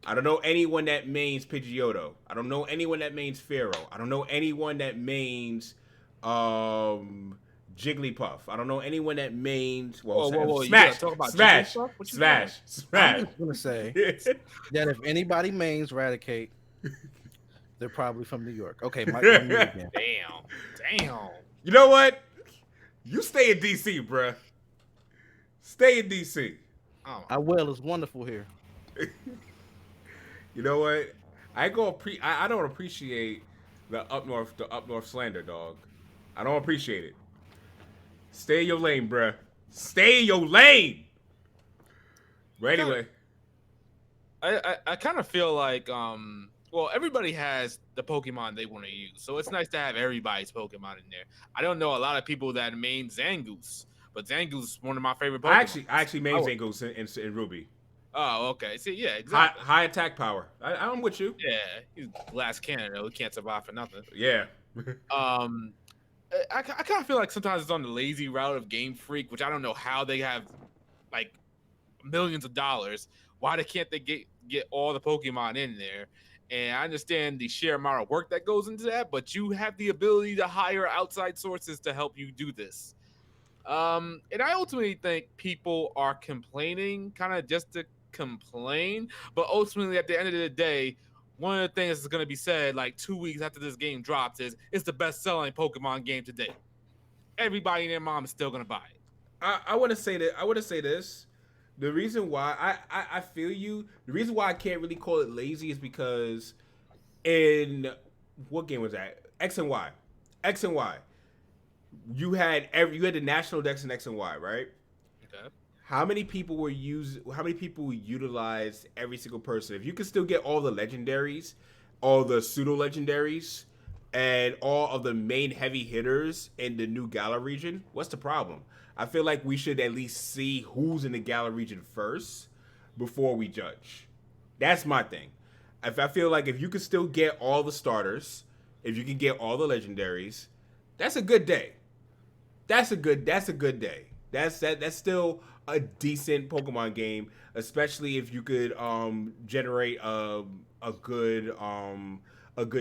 I don't know anyone that mains Pidgeotto. I don't know anyone that mains Pharaoh. I don't know anyone that mains Jigglypuff. I don't know anyone that mains Whoa! You Smash, gotta talk about Smash, Jigglypuff? What you Smash, I'm Smash. just gonna say that if anybody mains Radicate, they're probably from New York. Okay, my mute again. Damn. You know what? You stay in DC, bruh. Stay in DC. Oh, I will. It's wonderful here. You know what? I don't appreciate the up north slander, dog. I don't appreciate it. Stay in your lane, bruh. Stay in your lane. But anyway, I kind of feel like well, everybody has the Pokemon they want to use, so it's nice to have everybody's Pokemon in there. I don't know a lot of people that main Zangoose, but Zangoose is one of my favorite Pokemon. I actually main Zangoose in Ruby. Oh, okay. See, yeah, exactly. High attack power. I'm with you. Yeah, he's glass cannon though. He can't survive for nothing. Yeah. I kind of feel like sometimes it's on the lazy route of Game Freak, which I don't know how they have like millions of dollars. Why can't they get all the Pokemon in there? And I understand the sheer amount of work that goes into that, but you have the ability to hire outside sources to help you do this. And I ultimately think people are complaining kind of just to complain, but ultimately at the end of the day, one of the things that's going to be said like 2 weeks after this game drops is it's the best selling Pokemon game today. Everybody and their mom is still going to buy it. I want to say that. I want to say this. The reason why I feel you. The reason why I can't really call it lazy is because in what game was that? X and Y. You had the national decks in X and Y, right? Okay. How many people utilized every single person? If you could still get all the legendaries, all the pseudo legendaries, and all of the main heavy hitters in the new Galar region, what's the problem? I feel like we should at least see who's in the Galar region first before we judge. That's my thing. I feel like if you could still get all the starters, if you can get all the legendaries, that's a good day. That's a good day. That's still a decent Pokemon game, especially if you could generate a good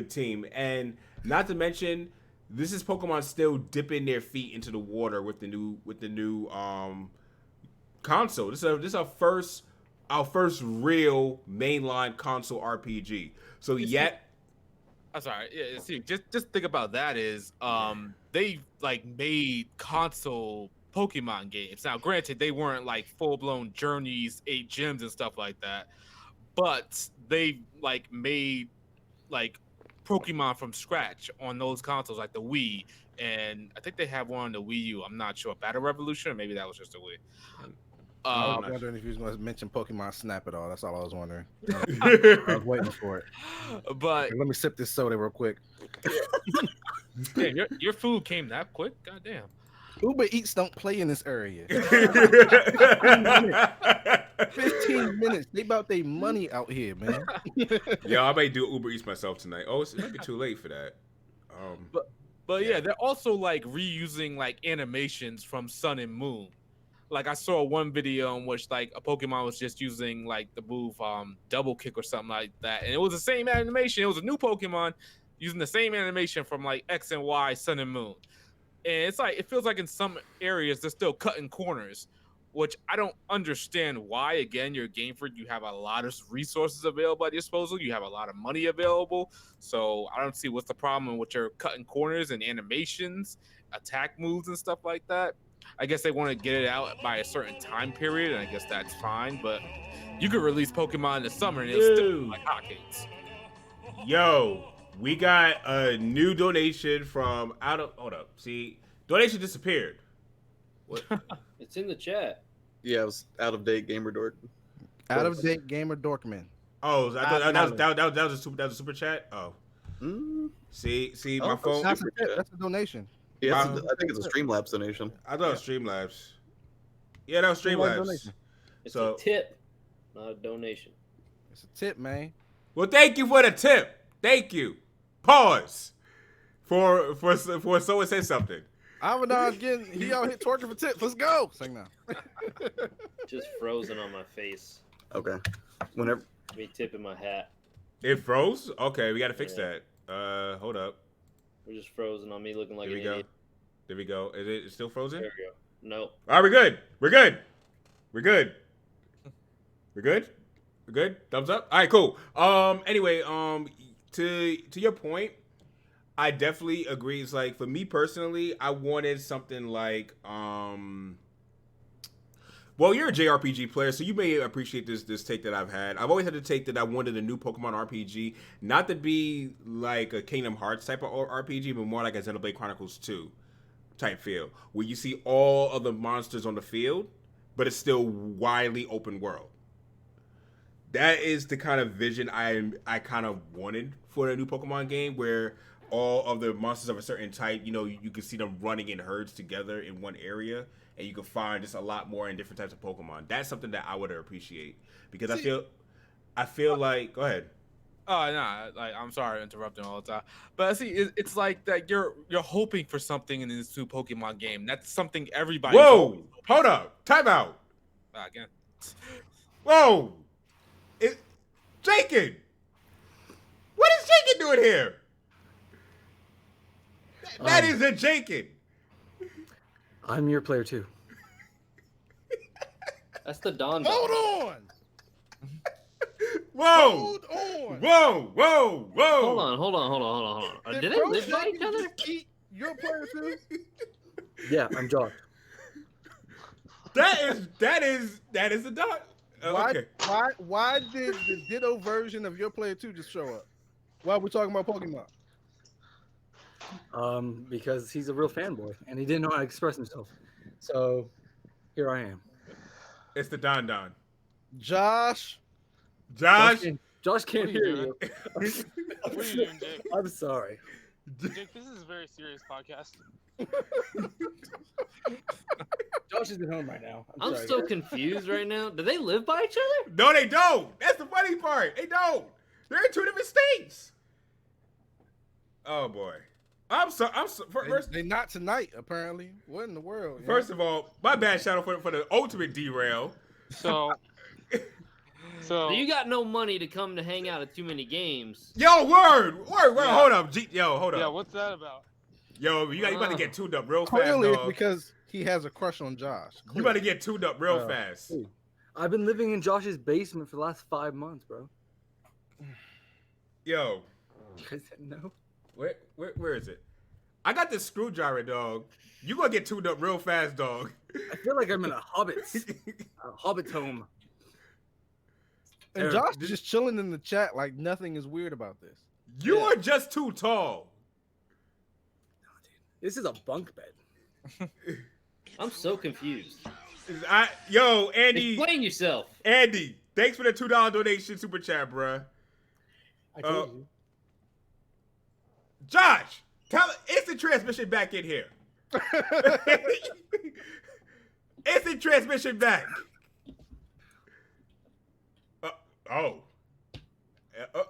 team. And not to mention, this is Pokemon still dipping their feet into the water with the new console. This is our first real mainline console RPG. So I'm sorry. Yeah, see, just think about that is they like made console Pokemon games. Now, granted, they weren't like full blown journeys, 8 gyms and stuff like that, but they like made like Pokemon from scratch on those consoles, like the Wii, and I think they have one on the Wii U. I'm not sure. Battle Revolution, or maybe that was just a Wii. I was wondering if you was going to mention Pokemon Snap at all. That's all I was wondering. I was waiting for it. But Okay, let me sip this soda real quick. damn, your food came that quick. Goddamn. Uber Eats don't play in this area. 15 minutes. They about their money out here, man. Yo, I may do Uber Eats myself tonight. Oh, it might be too late for that. But yeah, they're also like reusing like animations from Sun and Moon. Like I saw one video in which like a Pokemon was just using like the move double kick or something like that, and it was the same animation. It was a new Pokemon using the same animation from like X and Y, Sun and Moon. And it's like it feels like in some areas they're still cutting corners, which I don't understand why. Again, you're Game Freak, you have a lot of resources available at your disposal, you have a lot of money available, so I don't see what's the problem with your cutting corners and animations, attack moves and stuff like that. I guess they want to get it out by a certain time period, and I guess that's fine, but you could release Pokemon in the summer and it'll still be like hotcakes. Yo, we got a new donation from hold up. See, donation disappeared. What? It's in the chat. Yeah, it was out of date gamer dork. Out of date gamer Dorkman. Oh, I thought that was a super chat. Oh. See, Oh, my phone. That's super a tip. chat. That's a donation. Yeah, My- I think it's a Streamlabs donation. I thought it was Streamlabs. Yeah, that was Streamlabs Streamlabs. donation. It's So, a tip, not a donation. It's a tip, man. well, thank you for the tip. Thank you. Pause. For someone say something. Avidan's getting he out here twerking for tips. Let's go. Sing now. Just frozen on my face. Okay. Whenever. Me tipping my hat. It froze. Okay, we got to fix Yeah. that. Hold up. We're just frozen on me looking like There an we go. idiot. There we go. Is it still frozen? There we go. Nope. All right, we're good. We're good. We're good. We're good. We're good. Thumbs up. All right, cool. Anyway, to your point, I definitely agree. It's like for me personally, I wanted something like well, you're a JRPG player, so you may appreciate this take that I've had. I've always had the take that I wanted a new Pokemon RPG, not to be like a Kingdom Hearts type of RPG, but more like a Xenoblade Chronicles 2 type feel, where you see all of the monsters on the field, but it's still widely open world. That is the kind of vision I kind of wanted for a new Pokemon game, where all of the monsters of a certain type, you can see them running in herds together in one area, and you can find just a lot more in different types of Pokemon. That's something that I would appreciate because I feel like. Go ahead. Oh no, like I'm sorry interrupting all the time, but see, it's like that you're hoping for something in this new Pokemon game. That's something everybody. Whoa! Hold up! Time out! Again. Whoa! Jacob! What is Jacob doing here? That isn't Jacob. I'm your player too. That's the Don. Hold on. Whoa! Hold on. Whoa! Whoa! Whoa! Hold on. Did they Bro live by said each you other? just eat your player too. Yeah, I'm Josh. That is a dog. Okay. Why did the Ditto version of your player 2 just show up? Why are we talking about Pokemon? Because he's a real fanboy and he didn't know how to express himself. So here I am. It's the Don. Josh. Josh. Josh can't What are hear you you. What are you doing, Jake? I'm sorry. Jake, this is a very serious podcast. Josh is at home right now. I'm sorry. so confused right now. Do they live by each other? No, they don't. That's the funny part. They don't. They're in two different states. Oh boy. I'm so. First, They not tonight, apparently. What in the world? first of all, my bad shadow for the ultimate derail. So You got no money to come to hang out at too many games. Yo, word. Yeah. Hold up, hold up. yeah, what's that about? Yo, you about to get tuned up real fast, Clearly, it's dog. because he has a crush on Josh. You about to get tuned up real Oh. fast. Ooh. I've been living in Josh's basement for the last 5 months, bro. Yo, You guys didn't know? where is it? I got this screwdriver, dog. You gonna get tuned up real fast, dog. I feel like I'm in a Hobbit's home. And Josh is just chilling in the chat like nothing is weird about this. You are just too tall. This is a bunk bed. I'm so confused. Yo, Andy. Explain yourself. Andy, thanks for the $2 donation super chat, bruh. I told you. Josh, instant transmission back in here. Instant transmission back.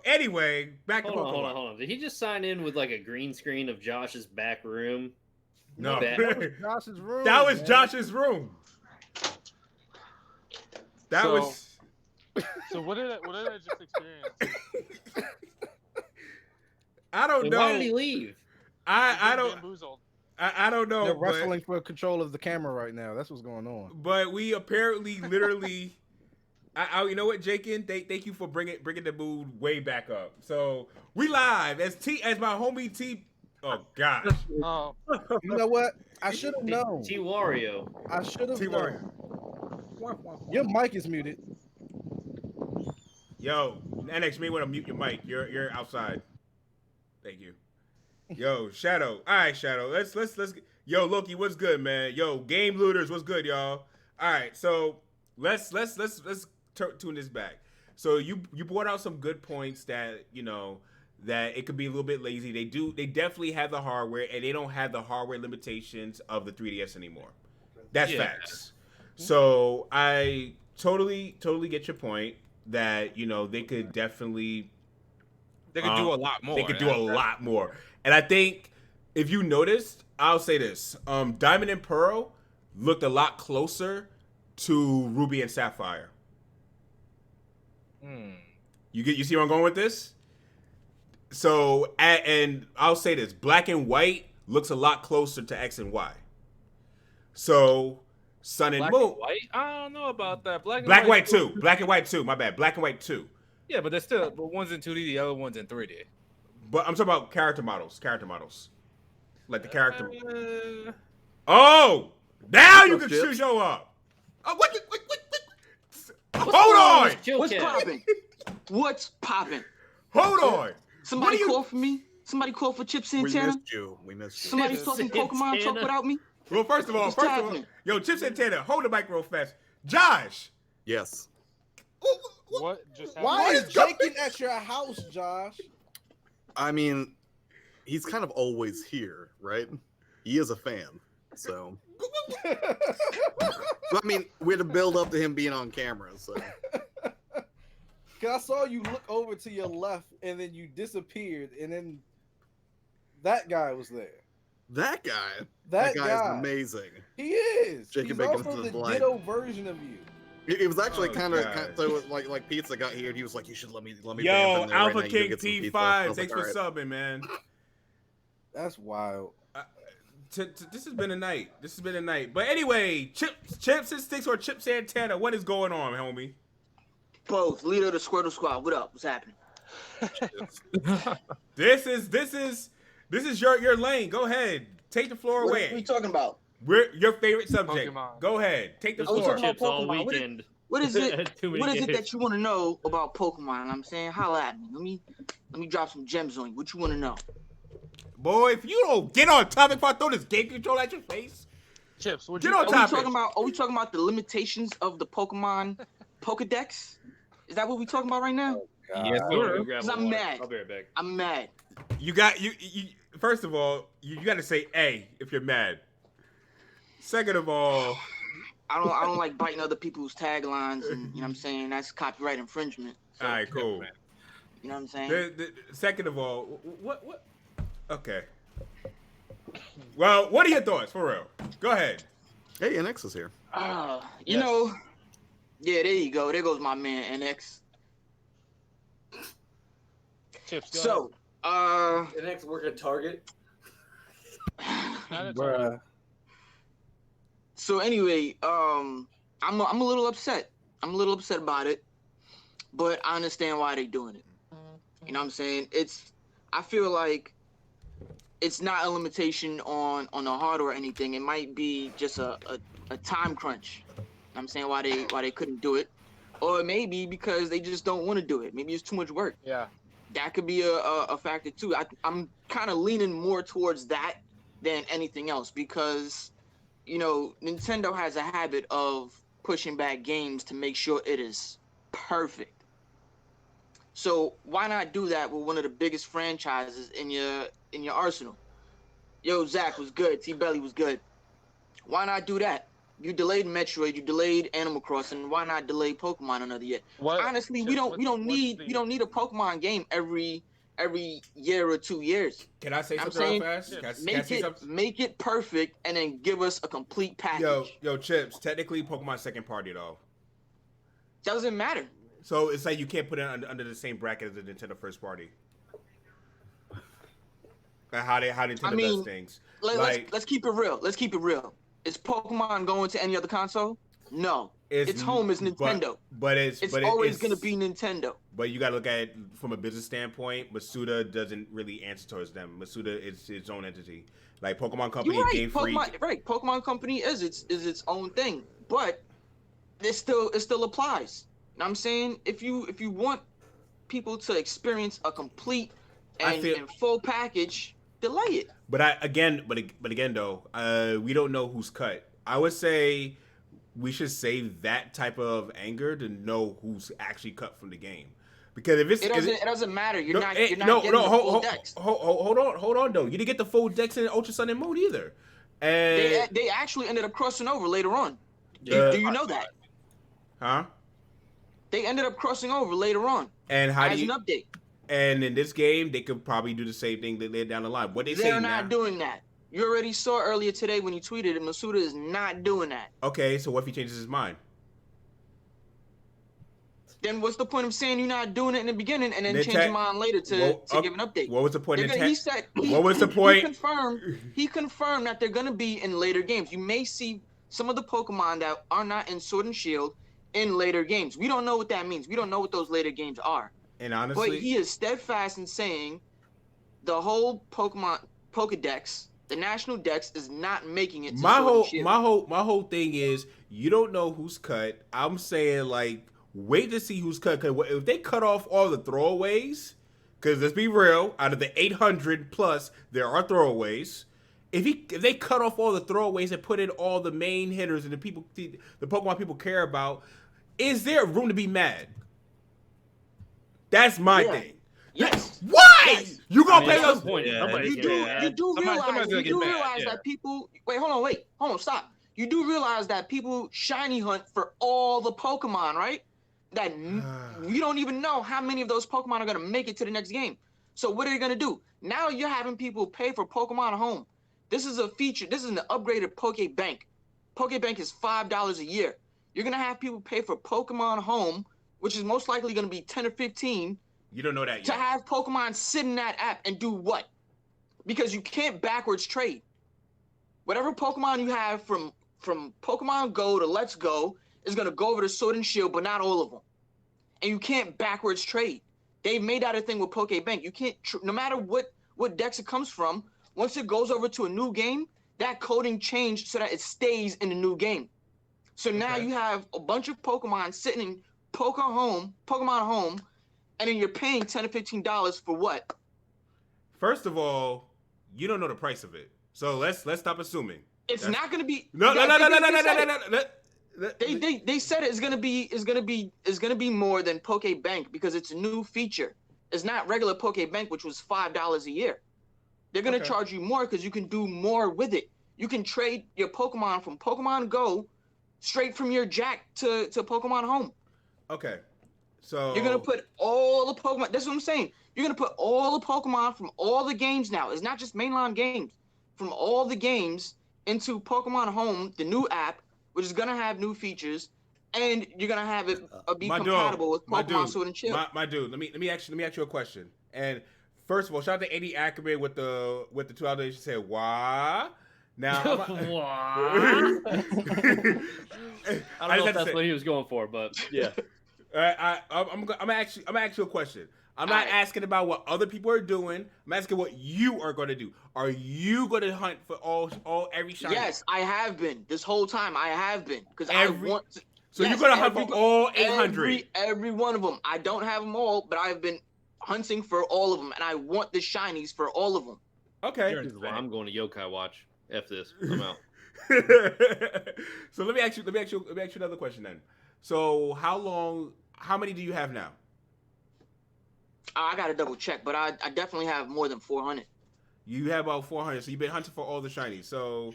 Anyway, back to Hold Pokemon. on. Did he just sign in with like a green screen of Josh's back room? No, That Josh's room. that was man. Josh's room. That So- was. So what did I just experience? I don't Then why did he know. leave? I I've been don't. bamboozled. I don't know. They're but- wrestling for control of the camera right now. That's what's going on. But we apparently literally, you know what, Jakin? Thank you for bringing the mood way back up. So we live as my homie T. Oh gosh, Oh, You know what? I should have known. T Wario. I should have T Warrior. known. Your mic is muted. Yo, NX, me want to mute your mic. You're outside. Thank you. Yo, Shadow. All right, Shadow. Let's. Yo, Loki, what's good, man? Yo, Game Looters, what's good, y'all? All right, so let's tune this back. So you brought out some good points that that it could be a little bit lazy. They definitely have the hardware, and they don't have the hardware limitations of the 3DS anymore. That's facts. So I totally get your point that they could definitely They could do a lot more. They could do a lot more. And I think if you noticed, I'll say this: Diamond and Pearl looked a lot closer to Ruby and Sapphire. You see where I'm going with this? So and I'll say this: Black and White looks a lot closer to X and Y. So Sun and Black Moon. and White? I don't know about that. Black and White 2. Black and White 2. My bad. Black and White 2. Yeah, but one's in 2D, the other one's in 3D. But I'm talking about character models. Like the character. Oh! Now you can show up. Oh, what? Hold on! What's popping? What's popping? Hold on! Somebody call for me? Somebody call for Chip Santana? We missed you. Somebody's talking Pokemon talk without me? Well, first of all, yo, Chip Santana, hold the mic real fast. Josh! Yes. What just happened? Why is Jacob at your house, Josh? I mean, he's kind of always here, right? He is a fan, so. But, I mean, we had to build up to him being on camera, so. Cause I saw you look over to your left and then you disappeared, and then that guy was there. That guy? That guy guy is amazing. He is. Jacob He's Bacon also to the the ditto version of you. It was actually kind of so like Pizza got here and he was like, you should let me. Yo, in there Alpha right now. You King get some pizza. P5, was thanks like, for "All right." subbing, man. That's wild. This has been a night. But anyway, Chips and Sticks or Chip Santana, what is going on, homie? Both. Leader of the Squirtle Squad. What up? What's happening? This is your lane. Go ahead. Take the floor What away. are we talking about? We're your favorite subject. Pokemon. Go ahead. Take the I was floor. talking about Chips all Pokemon. weekend. What is it? Too many What is it games. that you want to know about Pokemon? I'm saying, holla at me. Let me drop some gems on you. What you want to know? Boy, if you don't get on topic, if I throw this game control at your face. Chips, would Get you on Are topic. we talking about the limitations of the Pokemon Pokedex? Is that what we talking about right now? Yes, Go sir. grab Cause a I'm water. mad. I'll be right back. I'm mad. You first of all, you got to say A if you're mad. Second of all, I don't like biting other people's taglines, and you know what I'm saying, that's copyright infringement. So, all right, cool. you know what I'm saying? Second of all, what? Okay. Well, what are your thoughts, for real? Go ahead. Hey, NX is here. You know, yeah, there you go. There goes my man NX. Chips, go So, The next work at Target. ahead. Not at all. Bruh. so anyway, I'm a little upset. I'm a little upset about it, but I understand why they're doing it. You know what I'm saying? I feel like it's not a limitation on the hardware or anything. It might be just a time crunch. You know what I'm saying why they couldn't do it, or maybe because they just don't want to do it. Maybe it's too much work. Yeah. That could be a factor too. I'm kind of leaning more towards that than anything else because, you know, Nintendo has a habit of pushing back games to make sure it is perfect. So why not do that with one of the biggest franchises in your arsenal? Yo, Zach was good. T-Belly was good. Why not do that? You delayed Metroid, you delayed Animal Crossing. Why not delay Pokemon another year? What, Honestly, Chips, we don't need what's the- a Pokemon game every year or 2 years. Can I say I'm something real saying fast? Can I Make say it something? make it perfect and then give us a complete package. Yo, Chips. Technically, Pokemon's second party though, Doesn't matter. so it's like you can't put it under the same bracket as the Nintendo first party. Like how Nintendo does things. Let's keep it real. Let's keep it real. Is Pokemon going to any other console? No. Its home is Nintendo. But it's always gonna be Nintendo. But you got to look at it from a business standpoint. Masuda doesn't really answer towards them. Masuda is its own entity. Like Pokemon Company, You're right. Game Freak. Pokemon Company is its own thing, but it still applies. You know what I'm saying? If you want people to experience a complete and full package, delay it. But again though, we don't know who's cut. I would say we should save that type of anger to know who's actually cut from the game, Because if it doesn't matter. You're not getting the full decks. Hold on though. You didn't get the full decks in Ultra Sun and Moon either. And They actually ended up crossing over later on. Yeah. Do you know that? Huh? They ended up crossing over later on. And how as do you? An update. And in this game, they could probably do the same thing later down the line. What they say now? They're not doing that. You already saw earlier today when you tweeted it. Masuda is not doing that. Okay, so what if he changes his mind? Then what's the point of saying you're not doing it in the beginning and then change your mind later to give an update? What was the point? He said. What was the point? He confirmed that they're gonna be in later games. You may see some of the Pokemon that are not in Sword and Shield in later games. We don't know what that means. We don't know what those later games are. And honestly, but he is steadfast in saying the whole Pokedex, the national dex, is not making it to my Sword whole thing is you don't know who's cut. I'm saying like wait to see who's cut. Cause if they cut off all the throwaways, because let's be real, out of the 800 plus, there are throwaways. If they cut off all the throwaways and put in all the main hitters and the Pokemon people care about, is there room to be mad? That's my thing. Yes. Why? Yes. You gonna pay us? You do realize that people. Wait, hold on, stop. You do realize that people shiny hunt for all the Pokemon, right? That you don't even know how many of those Pokemon are gonna make it to the next game. So what are you gonna do? Now you're having people pay for Pokemon Home. This is a feature. This is an upgraded Pokebank. Pokebank is $5 a year. You're gonna have people pay for Pokemon Home, which is most likely going to be 10 or 15. You don't know that yet. To have Pokemon sit in that app and do what? Because you can't backwards trade. Whatever Pokemon you have from Pokemon Go to Let's Go is going to go over to Sword and Shield, but not all of them. And you can't backwards trade. They've made that a thing with Pokebank. You can't, no matter what decks it comes from, once it goes over to a new game, that coding changed so that it stays in the new game. So now you have a bunch of Pokemon sitting in Pokemon Home, and then you're paying $10 to $15 for what? First of all, you don't know the price of it, so let's stop assuming. It's not going to be. No. They said it's going to be more than Pokebank because it's a new feature. It's not regular Pokebank, which was $5 a year. They're going to charge you more because you can do more with it. You can trade your Pokemon from Pokemon Go straight from your Jack to Pokemon Home. Okay, so you're gonna put all the Pokemon. That's what I'm saying. You're gonna put all the Pokemon from all the games now. It's not just mainline games. From all the games into Pokemon Home, the new app, which is gonna have new features, and you're gonna have it be compatible with Pokemon Sword and Shield. My dude, let me ask you a question. And first of all, shout out to Eddie Ackerman with the $2 she said, "Why?" Now, I don't know if that's what he was going for, but yeah. I'm gonna ask you a question. I'm not asking about what other people are doing. I'm asking what you are going to do. Are you going to hunt for every shiny? Yes, I have been this whole time. I have been because I want to. So you're going to hunt for all 800? Every one of them. I don't have them all, but I've been hunting for all of them, and I want the shinies for all of them. Okay. I'm going to Yokai Watch. F this. I'm out. So let me ask you another question then. So how many do you have now? I got to double check, but I definitely have more than 400. You have about 400, so you've been hunting for all the shinies. So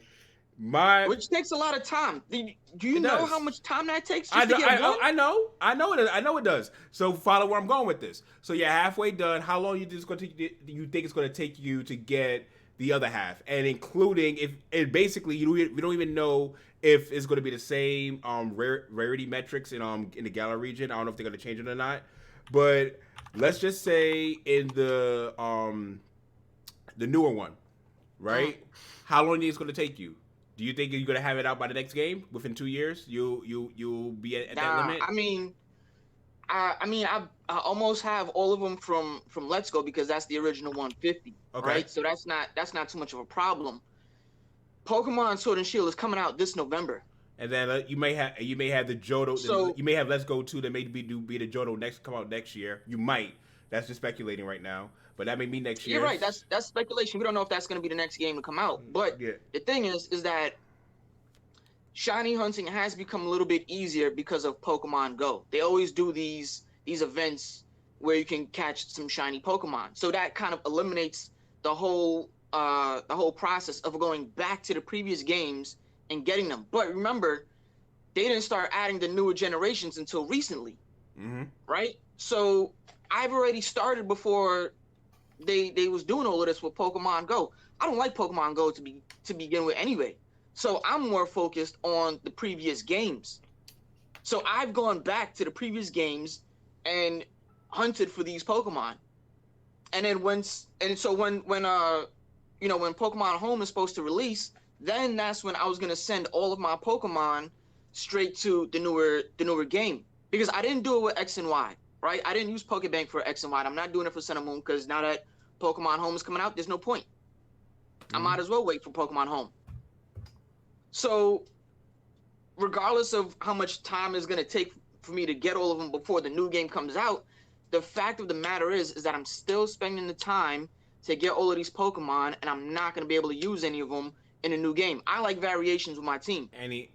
which takes a lot of time. Do you know how much time that takes just to get one? I know it does. So follow where I'm going with this. So you're halfway done. How long do you think it's going to take you to get the other half, and including we don't even know if it's going to be the same rarity metrics in the Galar region. I don't know if they're going to change it or not, but let's just say in the newer one, right? How long do you think it's going to take you? Do you think you're going to have it out by the next game within 2 years? You'll be at that limit. I almost have all of them from Let's Go because that's the original 150. Okay. Right? So that's not too much of a problem. Pokemon Sword and Shield is coming out this November. And then you may have the Johto. So, you may have Let's Go 2 that may be the Johto come out next year. You might. That's just speculating right now. But that may be next year. You're right. That's speculation. We don't know if that's going to be the next game to come out. But the thing is that shiny hunting has become a little bit easier because of Pokemon Go. They always do these events where you can catch some shiny Pokemon. So that kind of eliminates the whole process of going back to the previous games and getting them. But remember, they didn't start adding the newer generations until recently, right? So I've already started before they was doing all of this with Pokemon Go. I don't like Pokemon Go to begin with anyway. So I'm more focused on the previous games. So I've gone back to the previous games and hunted for these Pokemon. And then when Pokemon Home is supposed to release, then that's when I was gonna send all of my Pokemon straight to the newer game, because I didn't do it with X and Y, right? I didn't use Pokebank for X and Y. I'm not doing it for Sun and Moon because now that Pokemon Home is coming out, there's no point. I might as well wait for Pokemon Home. So regardless of how much time it's gonna take for me to get all of them before the new game comes out, the fact of the matter is that I'm still spending the time to get all of these Pokemon, and I'm not gonna be able to use any of them in a new game. I like variations with my team. Any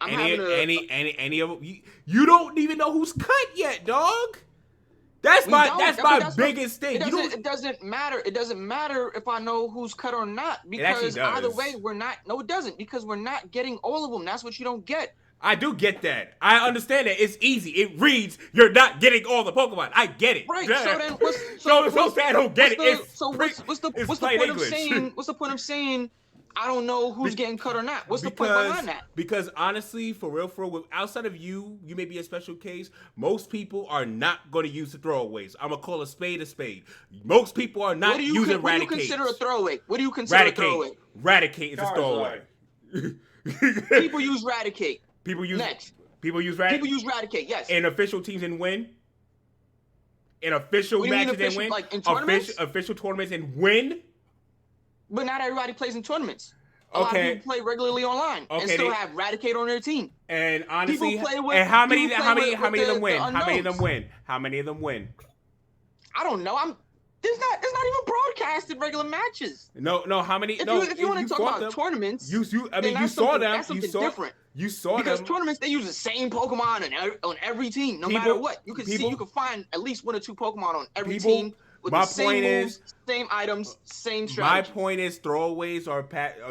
of them? You don't even know who's cut yet, dog. That's my biggest thing. It doesn't matter. It doesn't matter if I know who's cut or not, because either way, we're not. No, it doesn't, because we're not getting all of them. That's what you don't get. I do get that. I understand that. It's easy. It reads you're not getting all the Pokemon. I get it. Right. So then, so sad I don't get it. What's the point of saying? What's the point of saying I don't know who's getting cut or not? What's the point behind that? Because honestly, for real, outside of you may be a special case. Most people are not going to use the throwaways. I'm gonna call a spade a spade. Most people are not using Raticate. What do you consider a throwaway? What do you consider a throwaway? Raticate is a throwaway. People use Raticate. People use Next. People use Raticate. People use Raticate. Yes. In official teams and win. In official matches and win. Like in tournaments? Official tournaments and win. But not everybody plays in tournaments. A lot of people play regularly online and still have Raticate on their team. And honestly, how many of them win? How many of them win? I don't know. It's not even broadcasted regular matches. No. How many? If you want to talk about tournaments, you saw them. That's something different. You saw because them. Tournaments, they use the same Pokemon on every team, no matter what. You can find at least 1 or 2 Pokemon on every team. With the same moves, same items, same strategy. My point is, throwaways are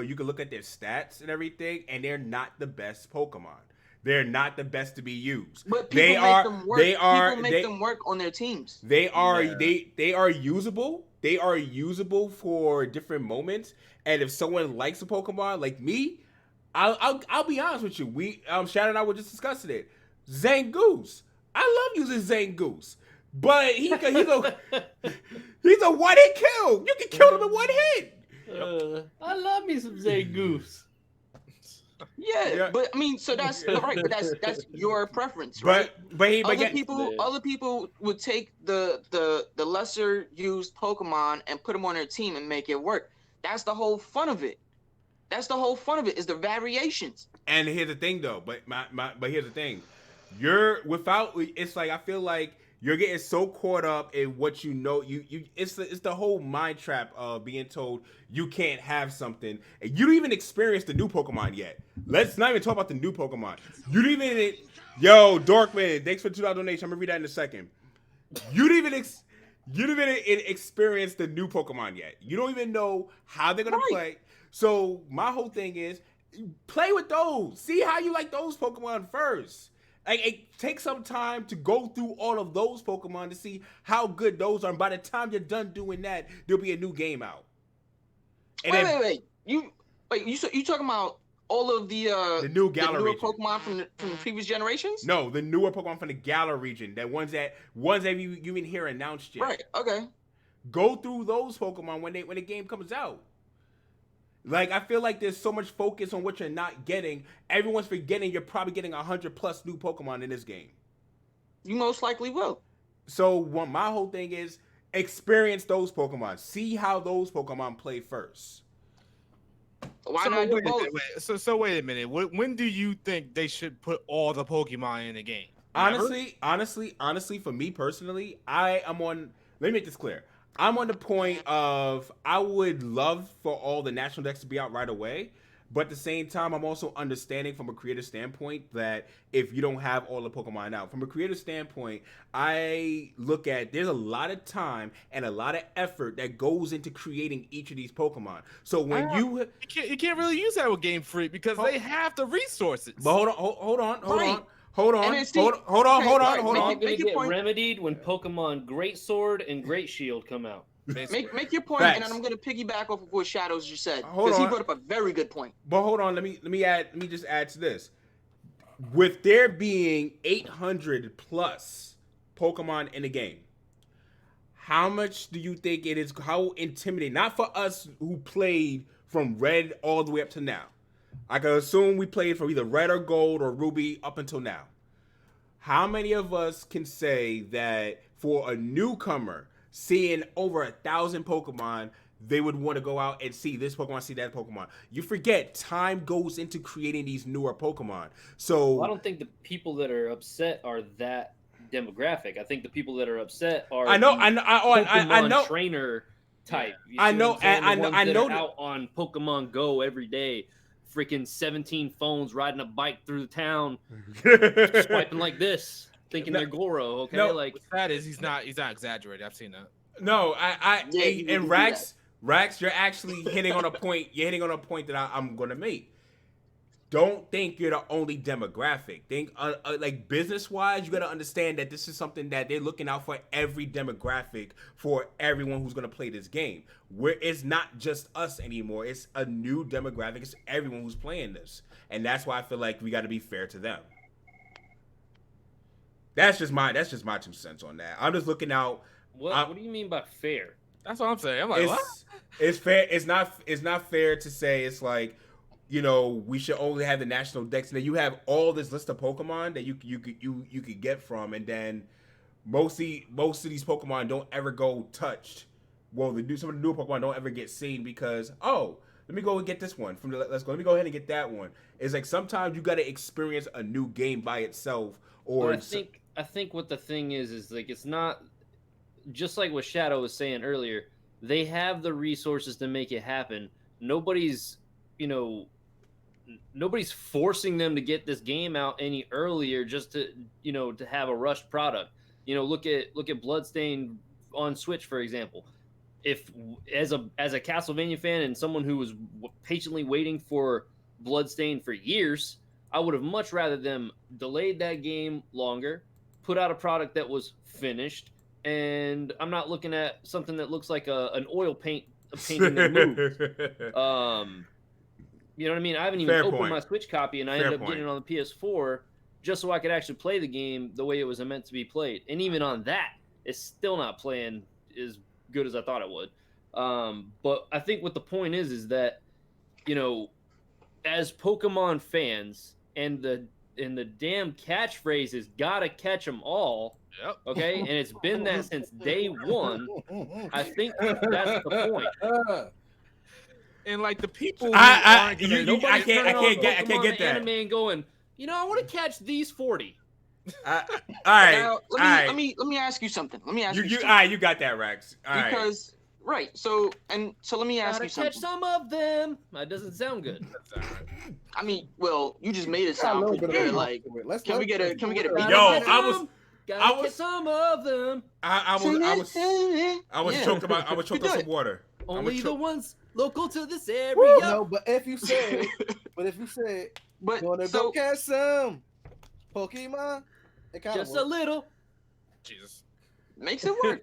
you can look at their stats and everything, and they're not the best Pokemon. They're not the best to be used. But people make them work. People make them work on their teams. They are usable. They are usable for different moments. And if someone likes a Pokemon like me, I'll be honest with you. We Shannon and I were just discussing it. Zangoose. I love using Zangoose. But he's a one-hit kill. You can kill him in 1 hit. I love me some Zangoose. Yeah, but I mean, so that's right. But that's your preference, right? But other people would take the lesser used Pokemon and put them on their team and make it work. That's the whole fun of it. That's the whole fun of it, is the variations. And here's the thing, though. But here's the thing. It's like I feel like you're getting so caught up in what you know. It's the whole mind trap of being told you can't have something, and you don't even experience the new Pokemon yet. Let's not even talk about the new Pokemon. You don't even. Yo, Dorkman, thanks for the $2 donation. I'm gonna read that in a second. You don't even experience the new Pokemon yet. You don't even know how they're gonna play. So my whole thing is play with those. See how you like those Pokemon first. Like, it takes some time to go through all of those Pokemon to see how good those are. And by the time you're done doing that, there'll be a new game out. And wait. You talking about all of the new Galar newer region. Pokemon from the previous generations? No, the newer Pokemon from the Galar region. The ones that you even hear announced yet. Right. Okay. Go through those Pokemon when the game comes out. Like, I feel like there's so much focus on what you're not getting. Everyone's forgetting you're probably getting 100+ new Pokemon in this game. You most likely will. So my whole thing is experience those Pokemon. See how those Pokemon play first. Why not do both? So wait a minute. When do you think they should put all the Pokemon in the game? Honestly, for me personally, let me make this clear. I'm on the point of I would love for all the national decks to be out right away. But at the same time, I'm also understanding from a creative standpoint that if you don't have all the Pokemon out, from a creative standpoint, I look at there's a lot of time and a lot of effort that goes into creating each of these Pokemon. So when you can't really use that with Game Freak because they have the resources. But hold on. Right. Hold And on. then see- Hold okay, on. right, It's all Make gonna your get point. remedied when Pokemon Great Sword and Great Shield come out. Make your point, Facts. and then I'm gonna piggyback off of what Shadows just said Hold because he on. brought up a very good point. But hold on, let me just add to this. With there being 800 plus Pokemon in the game, how much do you think it is? How intimidating? Not for us who played from Red all the way up to now. I can assume we played from either Red or Gold or Ruby up until now. How many of us can say that for a newcomer seeing over 1,000 Pokemon, they would want to go out and see this Pokemon, see that Pokemon? You forget time goes into creating these newer Pokemon. So Well, I don't think the people that are upset are that demographic. I think the people that are upset are I know, the I know. trainer type. You I see know, what I'm saying? I The know, ones I that know are that- out on Pokemon Go every day, freaking 17 phones, riding a bike through the town, swiping like this, thinking No, they're Goro. Okay, no, like What's sad is he's not exaggerating. I've seen that. No, Yeah, you and do Rax, you're actually hitting on a point. You're hitting on a point that I'm gonna make. Don't think you're the only demographic. Think like business wise, you gotta understand that this is something that they're looking out for every demographic for everyone who's gonna play this game. Where it's not just us anymore. It's a new demographic. It's everyone who's playing this, and that's why I feel like we got to be fair to them. That's just my 2 cents on that. I'm just looking out. what do you mean by fair? That's what I'm saying. I'm like, what? It's fair. It's not fair to say it's like, we should only have the national decks, and then you have all this list of Pokemon that you could get from, and then most of these Pokemon don't ever go touched. Well, some of the new Pokemon don't ever get seen because let me go and get this one from the Let's Go. Let me go ahead and get that one. It's like sometimes you got to experience a new game by itself, or Well, I think what the thing is like it's not just like what Shadow was saying earlier. They have the resources to make it happen. Nobody's forcing them to get this game out any earlier just to to have a rushed product. Look at Bloodstained on Switch, for example. If as a Castlevania fan and someone who was patiently waiting for Bloodstained for years, I would have much rather them delayed that game longer, put out a product that was finished, and I'm not looking at something that looks like an oil painting that moves. You know what I mean? I haven't even Fair opened point. my Switch copy, and I Fair ended up point. getting it on the PS4 just so I could actually play the game the way it was meant to be played. And even on that, it's still not playing as good as I thought it would. But I think what the point is that, as Pokemon fans, and the damn catchphrase is "gotta catch them all." Yep. Okay, and it's been that since day one. I think that's the point. And like the people who I aren't gonna- I can't get Pokemon that. anime and going, I want to catch these 40. All right, Now, let me ask you something. Let me ask you you something. all right, you got that, Rex. All right. Because right, so let me ask Gotta you something. catch some of them. That doesn't sound good. I mean, well, you just made it A sound little pretty bit of good. a- Like, Let's can we get a Gotta Yo, catch I was- some. Gotta catch some of them. I was Yeah. choked about. I was choked You on did. some water. Only the ones local to this area. No, but if you say, But gonna so go catch some Pokemon, it kind of Just a little. Jesus. makes it work.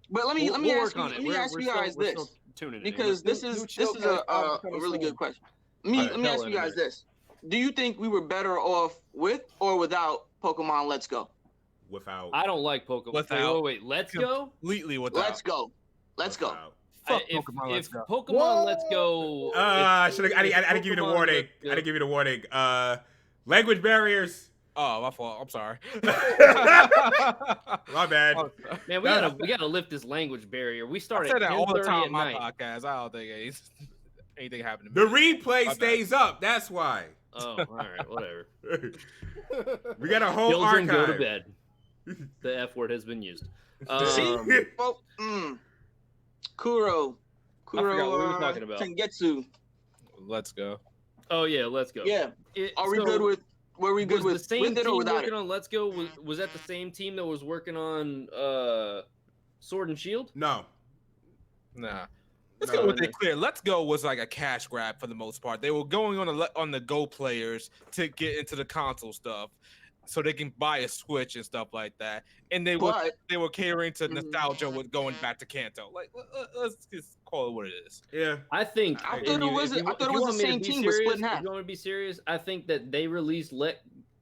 But let me We'll ask work you. on it. Let me We're- ask we're you still- guys we're this, still tuning in. because this is a really good question. Let me ask you guys this: do you think we were better off with or without Pokemon Let's Go? Without. I don't like Pokemon. Without- Wait, let's go. Completely without. Let's go. Let's go. without. Fuck If Pokemon Let's Go. Pokemon Whoa! Let's Go. I didn't give you the Pokemon warning. Let's I Go- didn't give you the warning. Language barriers. Oh, my fault. I'm sorry. My bad. Oh, Man, we gotta lift this language barrier. We I start said at that all the 10:30 time at on my night. podcast. I don't think anything happened to The me. replay bad. stays up. That's why. Oh, all right, whatever. We got a whole Children go to archive. bed. The F word has been used. See? Well, Kuro, I forgot what we were talking about. Tengetsu. Let's go. Oh yeah, let's go. Yeah. Are we good with? Were we good was with the same with it or team without working it? on Let's Go? Was that the same team that was working on Sword and Shield? No. Nah. Let's No, go with no. it clear. Let's Go was like a cash grab for the most part. They were going on the Go players to get into the console stuff, so they can buy a Switch and stuff like that. And they were catering to nostalgia with going back to Kanto. Like, let's just call it what it is. Yeah. I think I thought it was the same team, but split in half. If you want me to be serious, I think that they released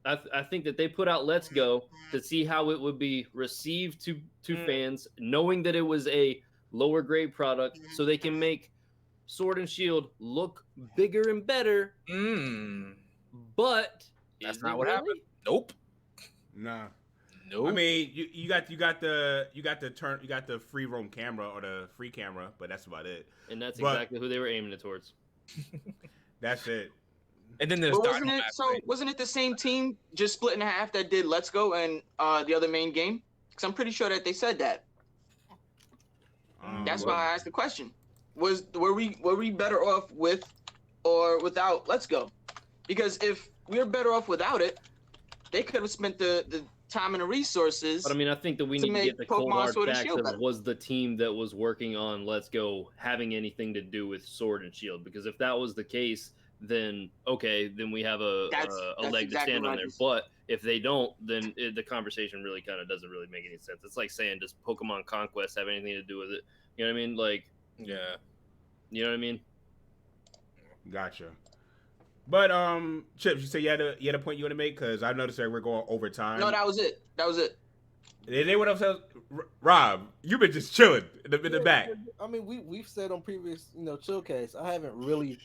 I think that they put out Let's Go to see how it would be received to fans, knowing that it was a lower grade product, so they can make Sword and Shield look bigger and better. But that's not what happened. Nope. Nah. Nope. I mean, you got the free roam camera or the free camera, but that's about it. And that's exactly who they were aiming it towards. That's it. And then there's wasn't it the same team just split in half that did Let's Go and the other main game? Because I'm pretty sure that they said that. That's why I asked the question. Were we better off with or without Let's Go? Because if we're better off without it, they could have spent the time and the resources. But I mean, I think that we need to get the cold hard facts of was the team that was working on Let's Go having anything to do with Sword and Shield? Because if that was the case, then okay, then we have a leg to stand on there. But if they don't, then the conversation really kind of doesn't really make any sense. It's like saying, does Pokemon Conquest have anything to do with it? You know what I mean? Like, yeah, you know what I mean? Gotcha. But Chips, you say you had a point you want to make, because I noticed that we're going over time. No, that was it. They went upstairs. Rob, you've been just chilling in the back. I mean, we've said on previous Chillcast, I haven't really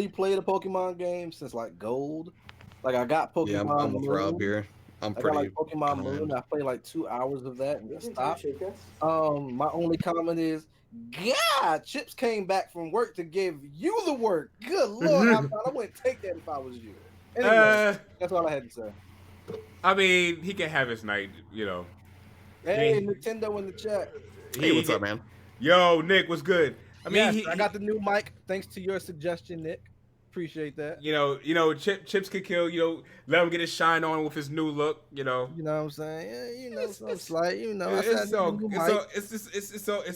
played a Pokemon game since like Gold. Like I got Pokemon. Yeah, I'm with Rob here. I got like Pokemon Moon. I played like 2 hours of that and just stopped. My only comment is, God, Chips came back from work to give you the work. Good Lord, I wouldn't take that if I was you. Anyway, that's all I had to say. I mean, he can have his night, Hey, Nintendo in the chat. Hey, what's up, man? Yo, Nick, what's good? I mean, I got the new mic thanks to your suggestion, Nick. Appreciate that. Chips could kill. Let him get his shine on with his new look. You know what I'm saying? Yeah, it's like it's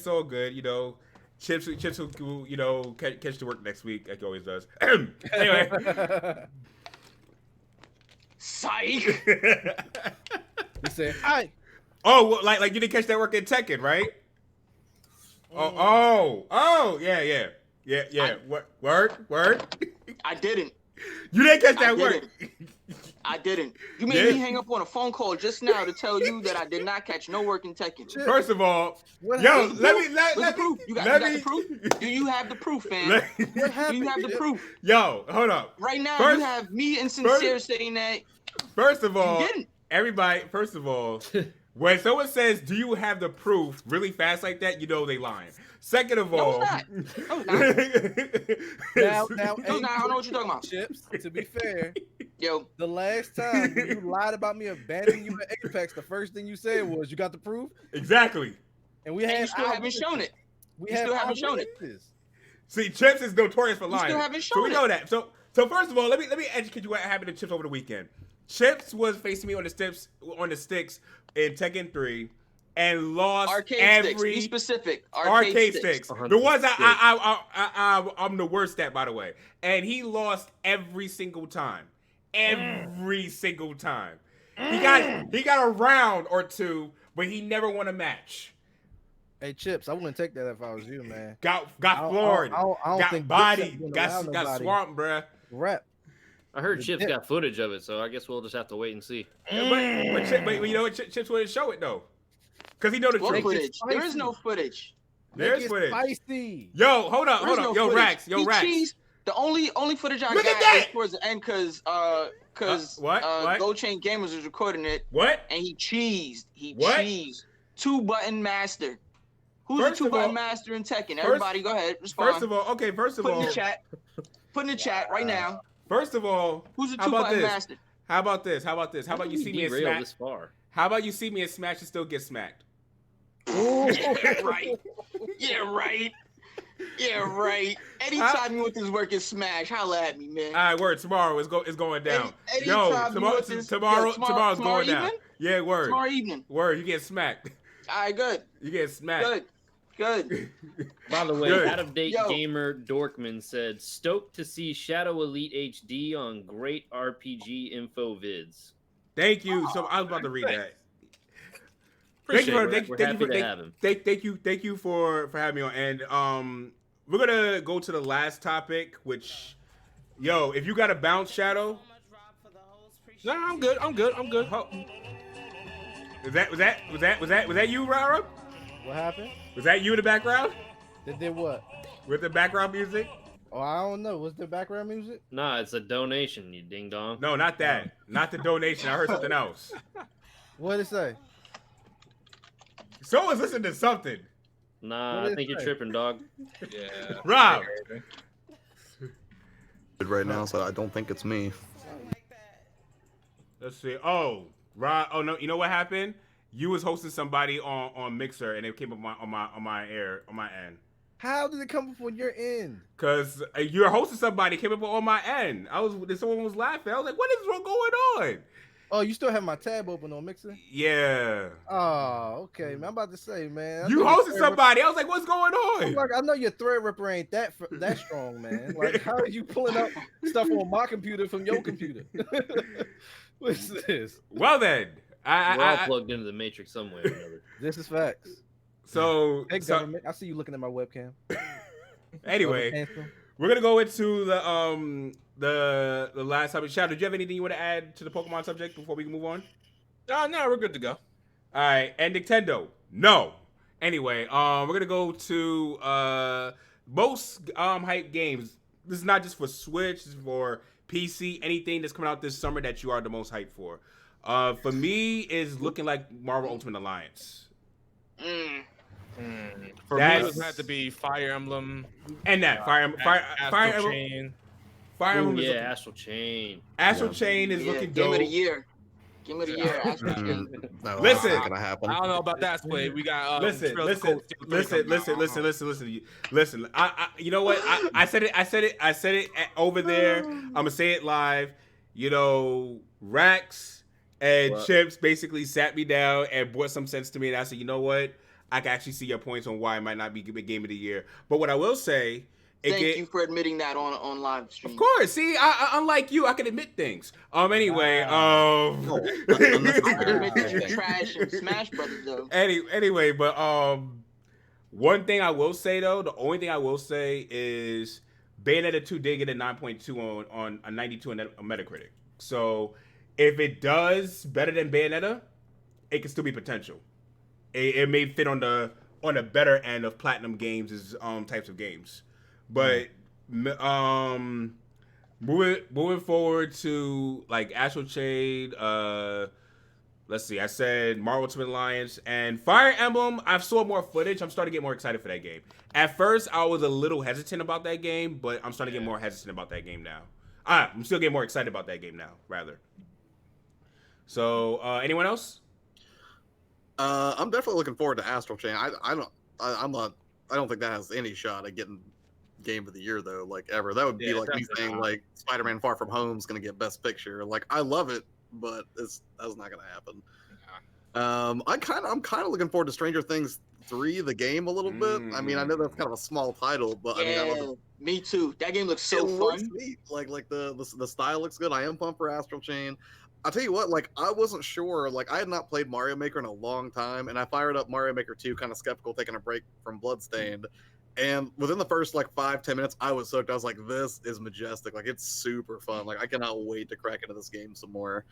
all good. Chips will catch the work next week like he always does. Anyway, psych. He said hi. Oh, well, like you didn't catch that work in Tekken, right? Oh, yeah. Word. I didn't. You didn't catch that work. I didn't. You made me hang up on a phone call just now to tell you that I did not catch no work in Tekken. First of all, let me. You got the proof? Do you have the proof, fam? Do you have the proof? Yo, hold up. Right now, you have me and Sincere saying that. First of all, you didn't. Everybody. First of all, when someone says, "Do you have the proof?" really fast like that, they lying. Second of all, no, it's not. Now, I don't know what you're talking about. Chips, to be fair, yo, the last time you lied about me abandoning you at Apex, the first thing you said was, "You got the proof?" Exactly. And you still haven't shown it. You still haven't shown it. See, Chips is notorious for lying. You still haven't shown it. So we know that. So first of all, let me educate you what happened to Chips over the weekend. Chips was facing me on the sticks in Tekken 3 and lost sticks. Be specific. Arcade sticks. The ones I'm the worst at, by the way. And he lost every single time. Every single time. He got a round or two, but he never won a match. Hey Chips, I wouldn't take that if I was you, man. Got floored. I don't got think bodied. Got swamped, bruh. Rep. I heard Chips got footage of it, so I guess we'll just have to wait and see. But you know what? Chips wouldn't show it though, because he know the truth. Footage? There is no footage. There's footage. Spicy. Yo, hold up. Yo, Rax. The only footage I got is towards the end because Gold Chain Gamers was recording it. What? And he cheesed. Cheesed. 2-button master. Who's the 2-button master in Tekken? Everybody, go ahead. Respond. First of all, put in the chat. Put in the chat right now. First of all, who's the 2-button master? How about this? How about you see me and Smash? This far? How about you see me and Smash and still get smacked? Yeah, right. Yeah, right. Yeah, right. Anytime you want this work in Smash, holla at me, man. All right, word. Tomorrow it's going down. Anytime you want this, tomorrow's tomorrow going down. evening? Yeah, word. Tomorrow evening. Word. You get smacked. All right, good. You get smacked. Good. By the way, Good. out of date Yo. gamer Dorkman said, "Stoked to see Shadow Elite HD on great RPG info vids." Thank you. So I was about to read that. Appreciate it. We're happy to have him. Thank you for having me on. And we're gonna go to the last topic, which, yo, if you got a bounce, Shadow. No, I'm good. Oh. Was that you, Rara? What happened? Was that you in the background They did what? with the background music? Oh, I don't know. What's the background music? Nah, it's a donation, you ding dong. No, not that. Not the donation. I heard something else. What did it say? Someone's listening to something. Nah, What I did think it you're say? tripping, dog. Yeah. Rob. Right now, so I don't think it's me. Let's see. Oh, Rob. Oh no. You know what happened? You was hosting somebody on Mixer, and it came up on my end. How did it come up on your end? Cause you were hosting somebody, came up on my end. Someone was laughing. I was like, "What is wrong going on?" Oh, you still have my tab open on Mixer? Yeah. Oh, okay, man. I'm about to say, man. I You know your hosted thread ripper- somebody. I was like, "What's going I'm on?" like, I know your thread ripper ain't that strong, man. Like, how are you pulling up stuff on my computer from your computer? What's this? Well then, We're all I plugged into the Matrix some way or another. This is facts. so Hey, so government, I see you looking at my webcam. anyway, Handsome. we're gonna go into the last topic. Shadow, did you have anything you want to add to the Pokemon subject before we can move on? No, we're good to go. All right, and Nintendo, no. Anyway, we're gonna go to most hype games. This is not just for Switch, this is for PC. Anything that's coming out this summer that you are the most hyped for. For me, is looking like Marvel Ultimate Alliance. For me, it That's- would have to be Fire Emblem, And that Fire Astral Emblem. Chain. Fire Ooh, Emblem is yeah, looking, Astral Chain. Astral Chain is Yeah, looking game dope. of the year. Game of the year. Astral Chain. No, Listen. that's not gonna happen. I don't know about that sway. We got Listen. Trails of Cold Steel 3 coming out. Listen. You know what? I said it over there. I'm gonna say it live. You know, Rax and What? Chips basically sat me down and brought some sense to me, and I said, you know what? I can actually see your points on why it might not be Game of the Year. But what I will say, Thank you for admitting that on live stream. Of course. See, I unlike you, I can admit things. Anyway, I can admit that you're trash and Smash Brothers though. Anyway, but one thing I will say though, the only thing I will say is Bayonetta 2 did get a 9.2 on a 92 on Metacritic. So if it does better than Bayonetta, it can still be potential. It may fit on the better end of Platinum Games' types of games. But moving forward to like Astral Chain, let's see. I said Marvel Ultimate Alliance and Fire Emblem. I've saw more footage. I'm starting to get more excited for that game. At first, I was a little hesitant about that game, but I'm starting to get more hesitant about that game now. I'm still getting more excited about that game now, rather. So, anyone else? I'm definitely looking forward to Astral Chain. I don't think that has any shot at getting Game of the Year though, like ever. That would be like me saying like Spider-Man Far From Home is going to get Best Picture. Like I love it, but that's not going to happen. I'm kind of looking forward to Stranger Things 3, the game, a little bit. I mean, I know that's kind of a small title, but I mean, I love it. Me too. That game looks so It looks fun. neat. Like the style looks good. I am pumped for Astral Chain. I'll tell you what, like I wasn't sure. Like I had not played Mario Maker in a long time, and I fired up Mario Maker 2, kind of skeptical, taking a break from Bloodstained. And within the first like 5-10 minutes, I was soaked. I was like, "This is majestic! Like it's super fun! Like I cannot wait to crack into this game some more."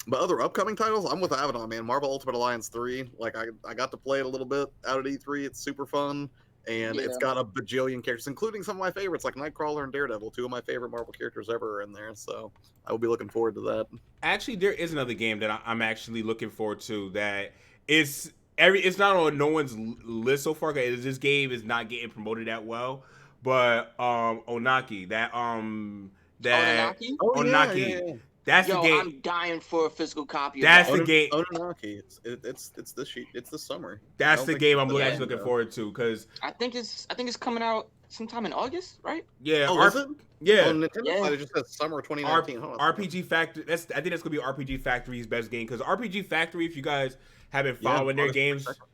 But other upcoming titles, I'm with Avidan, man. Marvel Ultimate Alliance 3. Like I got to play it a little bit out at E3. It's super fun. And it's got a bajillion characters, including some of my favorites, like Nightcrawler and Daredevil, 2 of my favorite Marvel characters ever are in there. So I will be looking forward to that. Actually, there is another game that I'm actually looking forward to that it's not on no one's list so far. Cause this game is not getting promoted that well. But Onaki, Onaki? Onaki, Yeah. That's Yo, the game. I'm dying for a physical copy. That's of the that. game. Ononaki. It's this sheet. It's this summer. That's don't the think game it's I'm the actually game, looking though. forward to because I think it's coming out sometime in August, right? yeah, Oh, is it? yeah. On Nintendo Yeah. side, it just says summer 2019. Hold on. RPG Factory. I think that's gonna be RPG Factory's best game because RPG Factory. If you guys have been Yeah, following their August games, 22nd.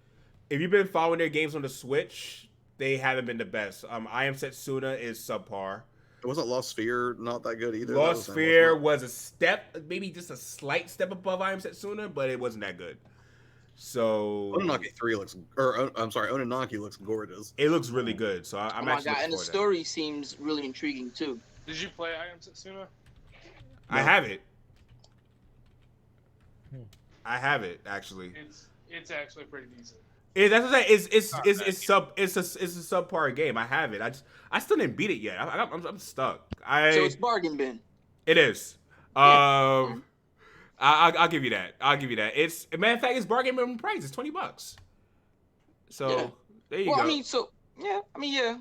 if you've been following their games on the Switch, they haven't been the best. I Am Setsuna is subpar. It wasn't Lost Sphere not that good either. That Lost was the Sphere most- was a step, maybe just a slight step above I Am Setsuna, but it wasn't that good. So Ononaki 3 looks, or I'm sorry, Ononaki looks gorgeous. it looks really good. So I'm Oh my actually god, looking and the forward to that. story seems really intriguing too. Did you play I Am Setsuna? I No. have it. I have it actually. It's actually pretty decent. That's what I'm saying. It's Not it's bad. it's sub it's a subpar game. I have it. I still didn't beat it yet. I'm stuck. So it's bargain bin. It is. Yeah. I'll give you that. I'll give you that. It's matter of fact, it's bargain bin price. It's $20. So Yeah. there you Well, go. I mean, so yeah, I mean, yeah.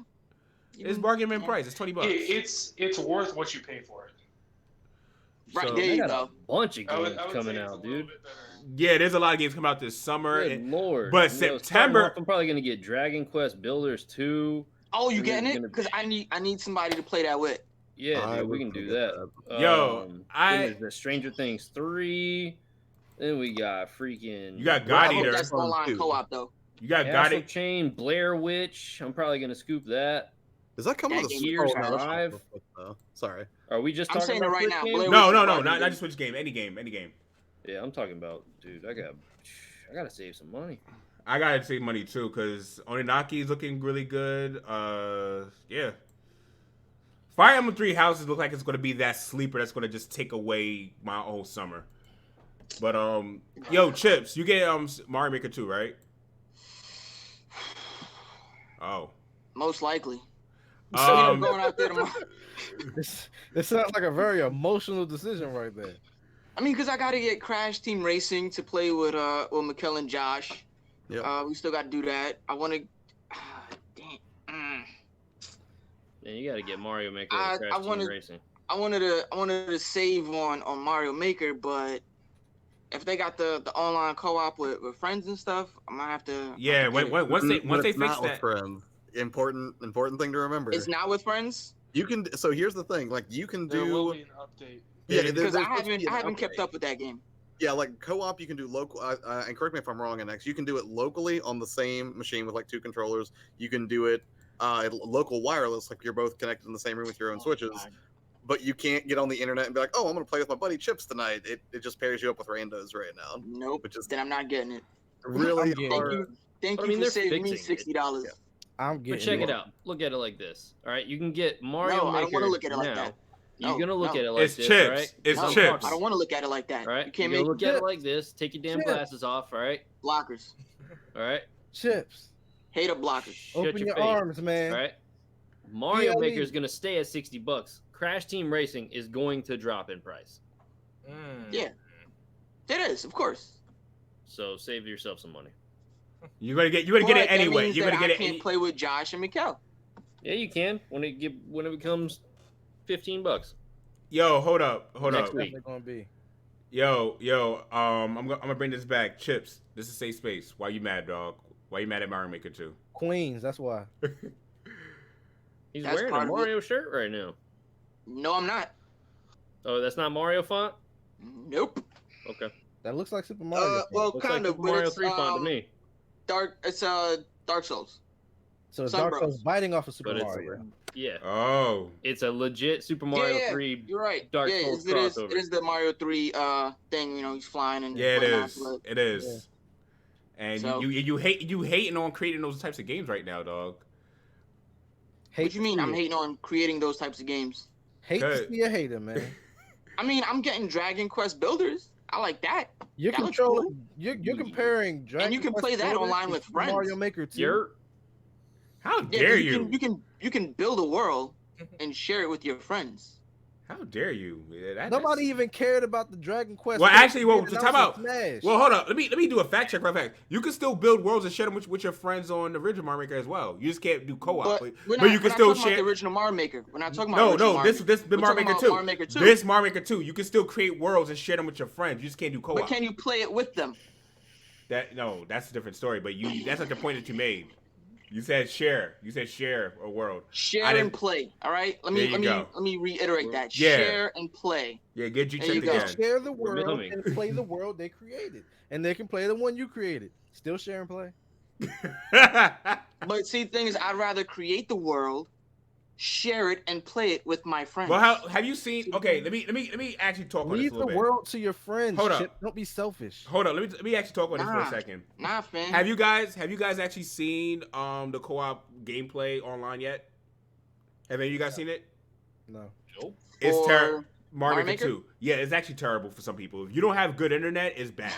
It's bargain bin price. It's $20. It's worth what you pay for it. Right So- there They you got go. a bunch of I games would say coming it's a out, little dude. bit better. Yeah, there's a lot of games coming out this summer. Good lord. but You know, starting September- off, I'm probably gonna get Dragon Quest Builders 2. Oh, you And getting there's it? gonna Because I need somebody to play that with. Yeah, I dude, we would can do forget that. Yo, then I- there's the Stranger Things 3. Then we got freaking You got I God hope Eater. that's Fun, online too. co-op though. You got God Castle Eater. Chain, Blair Witch. I'm probably gonna scoop that. Is that coming That to the game Gears Oh, no, that's 5? not the- Sorry. Are we just I'm talking saying it about right Switch now, games? Blair No, Witch no, is no, bargain not bin. just Switch game. Any game. Yeah, I'm talking about, dude. I gotta save some money. I gotta save money too because Ononaki is looking really good. Yeah. Fire Emblem 3 Houses look like it's gonna be that sleeper that's gonna just take away my whole summer. But yo, Chips, you get Mario Maker 2, right? Oh. Most likely. So you're Um, going out there tomorrow. This sounds like a very emotional decision right there. I mean, because I got to get Crash Team Racing to play with Mikkel and Josh. Yep. We still got to do that. I want to. Damn. Man, you gotta get Mario Maker I- and Crash I Team wanna- Racing. I wanted to save on Mario Maker, but if they got the online co-op with friends and stuff, I might have to. yeah, have to get it. once they But fix it's not with that. friends. Important thing to remember. It's not with friends You can. So here's the thing. Like you can There will do. be an update. Yeah, because there's supposed to be an I haven't kept update. up with that game. Yeah, like co-op, you can do local. And correct me if I'm wrong, Next, you can do it locally on the same machine with like 2 controllers. You can do it local wireless, like you're both connected in the same room with your own switches. God. But you can't get on the internet and be like, "Oh, I'm gonna play with my buddy Chips tonight." It just pairs you up with randos right now, Nope. which is Then I'm not getting it. really getting Thank hard. you. Thank I you mean, for they're saving me fixing it. $60. Yeah. I'm getting But check it out. Look at it like this. All right, you can get Mario No, Maker I don't want to look at it like now. that. You're No, gonna look no. at it like It's this, chips. right? It's No, chips. I don't want to look at it like that. All right, You can't you're make gonna look at it chips. like this. Take your damn Chips. glasses off. All right, blockers. all right. Chips. Hate up blockers. Shut Open your face. arms, man. All right. Mario PLE. Maker is gonna stay at $60. Crash Team Racing is going to drop in price. Yeah. It is, of course. So save yourself some money. You're gonna get it But that anyway. means You're that gonna get I can't it. play with Josh and Mikkel. Yeah, you can when it becomes $15. Yo, hold up. Next week. They're gonna be. Yo, I'm gonna bring this back. Chips, this is safe space. Why you mad, dog? Why you mad at Mario Maker 2? Queens. That's why. He's That's wearing a part of it. Mario shirt right now. No, I'm not. Oh, that's not Mario font? Nope. Okay. That looks like Super Mario. Well, Looks kind like of, Super but Mario it's 3 font to me. Dark Souls. so Sun Dark Bros. Souls biting off of Super But it's Mario. yeah. Oh, It's a legit Super Mario yeah, 3 you're right. Dark yeah, Souls it is. crossover. It is the Mario 3 thing. You know, he's flying and yeah, it whatnot, is. but- It is. And So- you hating on creating those types of games right now, dog. What you mean? I'm hating. hating on creating those types of games. Hate to Good. see a hater, man. I mean, I'm getting Dragon Quest Builders. I like that. You're That looks controlling. cool. You're comparing Dragon you can Quest play that Builders online to with Super friends. Mario Maker 2. You're How Yeah, dare you you? can build a world and share it with your friends. How dare you? Yeah, Nobody even cared about the Dragon Quest. Well, actually, well, Announced time out. Smash. Well, hold up. Let me do a fact check right back. You can still build worlds and share them with your friends on the original Mario Maker as well. You just can't do co-op. But You can still share. About the original Mario Maker. We're not talking about this Mario Maker 2. Mario Maker 2. This Mario Maker 2. You can still create worlds and share them with your friends. You just can't do co-op. But can you play it with them? That's a different story. But that's not the point that you made. You said share. You said share a world. Share and play. All right. Let me reiterate that. Yeah. Share and play. Yeah, get you checked you go. again. Share the world and play the world they created, and they can play the one you created. Still share and play. But see, the thing is, I'd rather create the world, share it, and play it with my friends. Well, have you seen? Okay, let me actually talk on this a Leave little the bit. world to your friends. Hold up. Chip. Don't be selfish. Hold on, let me actually talk on this for a second. Nah, fam. Have you guys actually seen the co-op gameplay online yet? Have any of you guys seen it? No. Nope. It's terrible. Mario Mario Maker Maker? 2. Yeah, it's actually terrible for some people. If you don't have good internet, it's bad.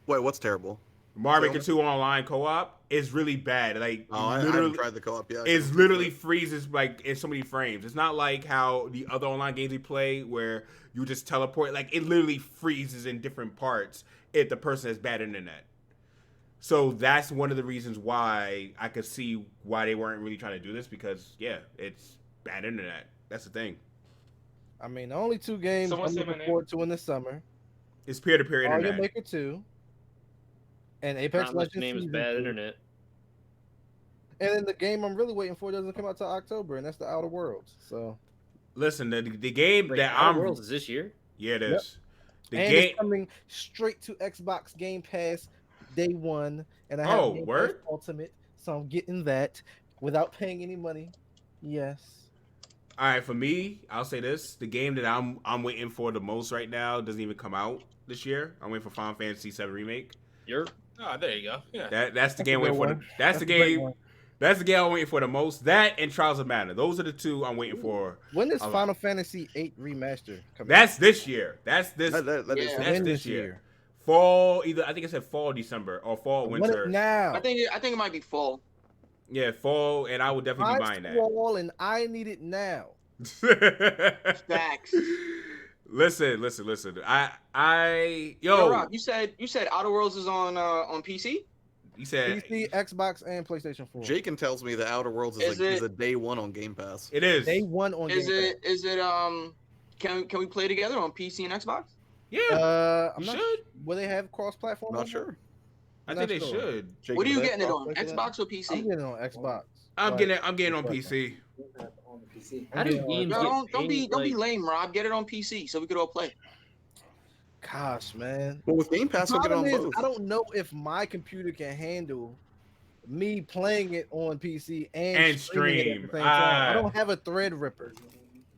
Wait, what's terrible? Mario Maker 2 online co-op is really bad. Like, I haven't tried the co-op yet. It literally freezes like in so many frames. It's not like how the other online games we play where you just teleport. Like, it literally freezes in different parts if the person has bad internet. So that's one of the reasons why I could see why they weren't really trying to do this, because yeah, it's bad internet. That's the thing. I mean, the only two games Someone I'm say my looking name. forward to in the summer: It's peer-to-peer Mario internet. Maker 2 and Apex Not much Legends. name is Season bad 2. internet. And then the game I'm really waiting for doesn't come out till October, and that's the Outer Worlds. So Listen, the game Wait, that Outer I'm Worlds is this year? yeah, it is. The and game. it's coming straight to Xbox Game Pass day one, and I have Oh, Game word? Pass Ultimate, so I'm getting that without paying any money. Yes. All right, for me, I'll say this: the game that I'm waiting for the most right now doesn't even come out this year. I'm waiting for Final Fantasy VII Remake. You're Oh, there you go. Yeah. That's the game I'm a waiting good for. one. That's the a great game. one. That's the game I'm waiting for the most. That and Trials of Mana. Those are the two I'm waiting for. When is a lot. Final Fantasy VIII Remaster coming? That's this year. That's this. That is Yeah. That's When this year. Fall, either I think it said fall, December, or fall, Want winter. it now. I think it might be fall. Yeah, fall, and I would definitely be I buying that. squall and I need it now. Facts. Listen. Yo, Rob, you said Outer Worlds is on PC. You said PC, Xbox, and PlayStation 4. Jakin tells me the Outer Worlds is a day one on Game Pass. it is. Day one on Is Game it? Is it? Can we play together on PC and Xbox? Yeah, Pass. I'm you not. should. Will they have cross-platform? Not on sure. I I'm think not they sure. should. Jakin, What are you is that getting it on? cross-platform? Xbox or I'm PC? getting it on Xbox. I'm But- getting on PC. How do Yeah. games No, get don't be like, lame, Rob. Get it on PC so we could all play. Gosh, man. Well, with Game Pass, we'll get it on Problem is, both. I don't know if my computer can handle me playing it on PC and streaming it at the stream. same time. I Ah. don't have a Threadripper. I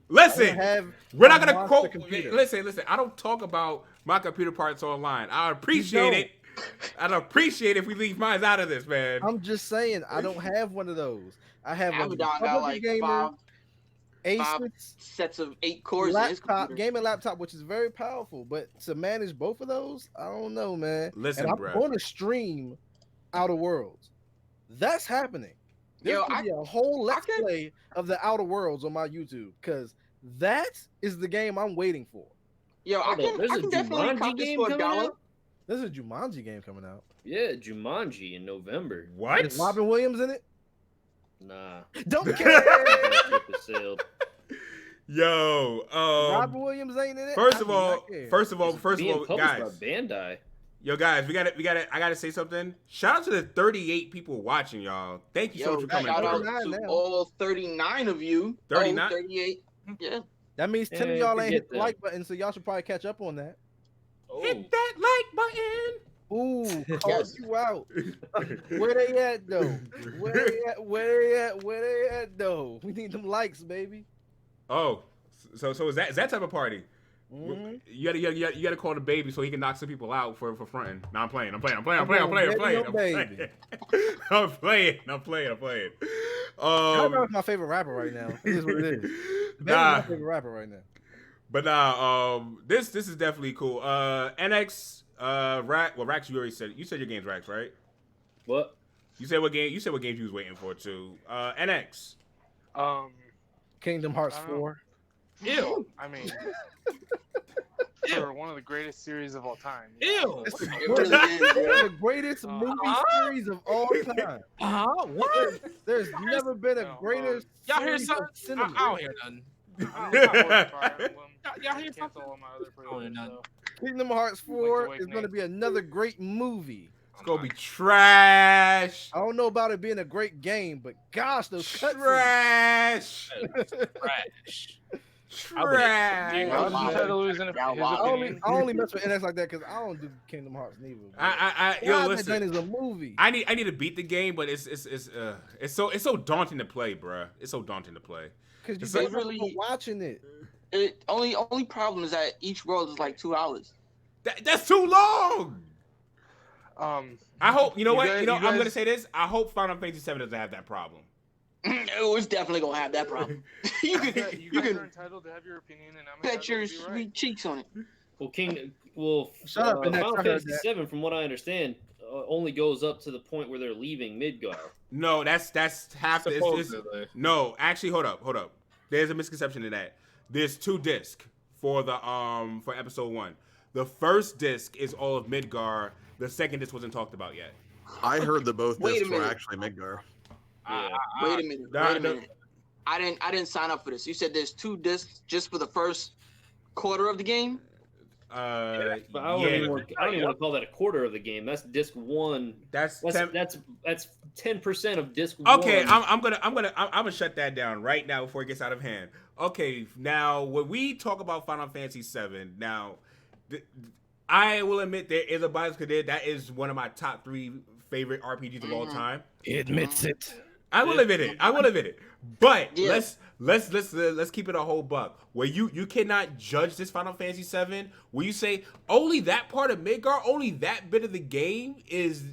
Listen, don't have we're a not gonna monster quote. computer. Listen. I don't talk about my computer parts online. I appreciate it. I'd appreciate if we leave mine out of this, man. I'm just saying, I don't have one of those. I have a Avidan got Republic like gamer, five Asus sets of 8 cores in his laptop, computer. gaming laptop, which is very powerful. But to manage both of those, I don't know, man. Listen, and I'm bruh. going to stream Outer Worlds. That's happening. There's Yo, gonna be a whole let's could- play of the Outer Worlds on my YouTube because that is the game I'm waiting for. Yo, I Hold on, can there's a definitely Jumanji cop this game for coming $1. out? There's a Jumanji game coming out. Yeah, Jumanji in November. What? Is Robin Williams in it? Nah. Don't care. Ship has sailed. Yo, Robin Williams ain't in it. first I of do all, not care. first of all, Being published guys, by Bandai. yo, guys, we got to. I gotta say something. Shout out to the 38 people watching, y'all. Thank you so Yo, much for coming shout out through. 39 to now. all 39 of you. 39? 38. Yeah. That means 10 of Yeah, y'all ain't hit forget the that. like button, so y'all should probably catch up on that. Oh. Hit that like button. Ooh, call Yes. you out. Where they at though? Where they at? Where they at? Where they at though? We need them likes, baby. Oh, so is that type of party? Mhm. You gotta call the baby so he can knock some people out for fronting. No, I'm playing. I'm going baby on baby. I'm playing. That was my favorite rapper right now. It is what it is. Baby's Nah. my favorite rapper right now. But this is definitely cool. NX, Rax, you already said. You said your game's Rax, right? What? You said what games you was waiting for too. NX. Um, Kingdom Hearts I don't know. 4. Ew. I mean, for one of the greatest series of all time. Ew. It's the It really is, It's yo. the greatest movie series of all time. What? There's never been a No, greater Y'all hear series something? of cinema. I don't hear nothing. I'm looking forward to Fire Emblem. Y'all hear Cancel something? all my other Oh, programs, none. so. Kingdom Hearts 4 is going to be another great movie. It's gonna be trash. I don't know about it being a great game, but gosh, those cutscenes. Trash. Trash. Trash. Well, I'm entitled to his Yeah, his wow. opinion. I only mess with NX like that because I don't do Kingdom Hearts neither. Yo, God, that listen. thing is a movie. I need to beat the game, but it's so daunting to play, bruh. It's so daunting to play. Because it's you like- don't really watching it. It only problem is that each world is like 2 hours. That's too long. I hope You what guys- I'm you gonna guys- say this. I hope Final Fantasy VII doesn't have that problem. Oh, it's definitely gonna have that problem. you You can guys you are can entitled to have your opinion, and I'm bet entitled your to be sweet right. cheeks on it. Shut up, Annette, Final I heard Fantasy that. 7, from what I understand, only goes up to the point where they're leaving Midgar. No, that's half. Supposedly. No, actually, hold up. There's a misconception in that. There's 2 discs for the for episode 1. The first disc is all of Midgar. The second disc wasn't talked about yet. I heard that both Wait a discs were minute. actually Midgar. Wait a minute. nah, Wait a nah. minute. I didn't sign up for this. You said there's 2 discs just for the first quarter of the game. But I don't even want to call that a quarter of the game. That's disc 1. That's That's 10% of disc 1. okay. I'm gonna shut that down right now before it gets out of hand. Okay, now when we talk about Final Fantasy VII, now I will admit there is a bias because that is one of my top 3 favorite RPGs of all time. He admits it. I will admit it. But Yeah. let's keep it a whole buck. Where you cannot judge this Final Fantasy VII. Where you say only that part of Midgar, only that bit of the game is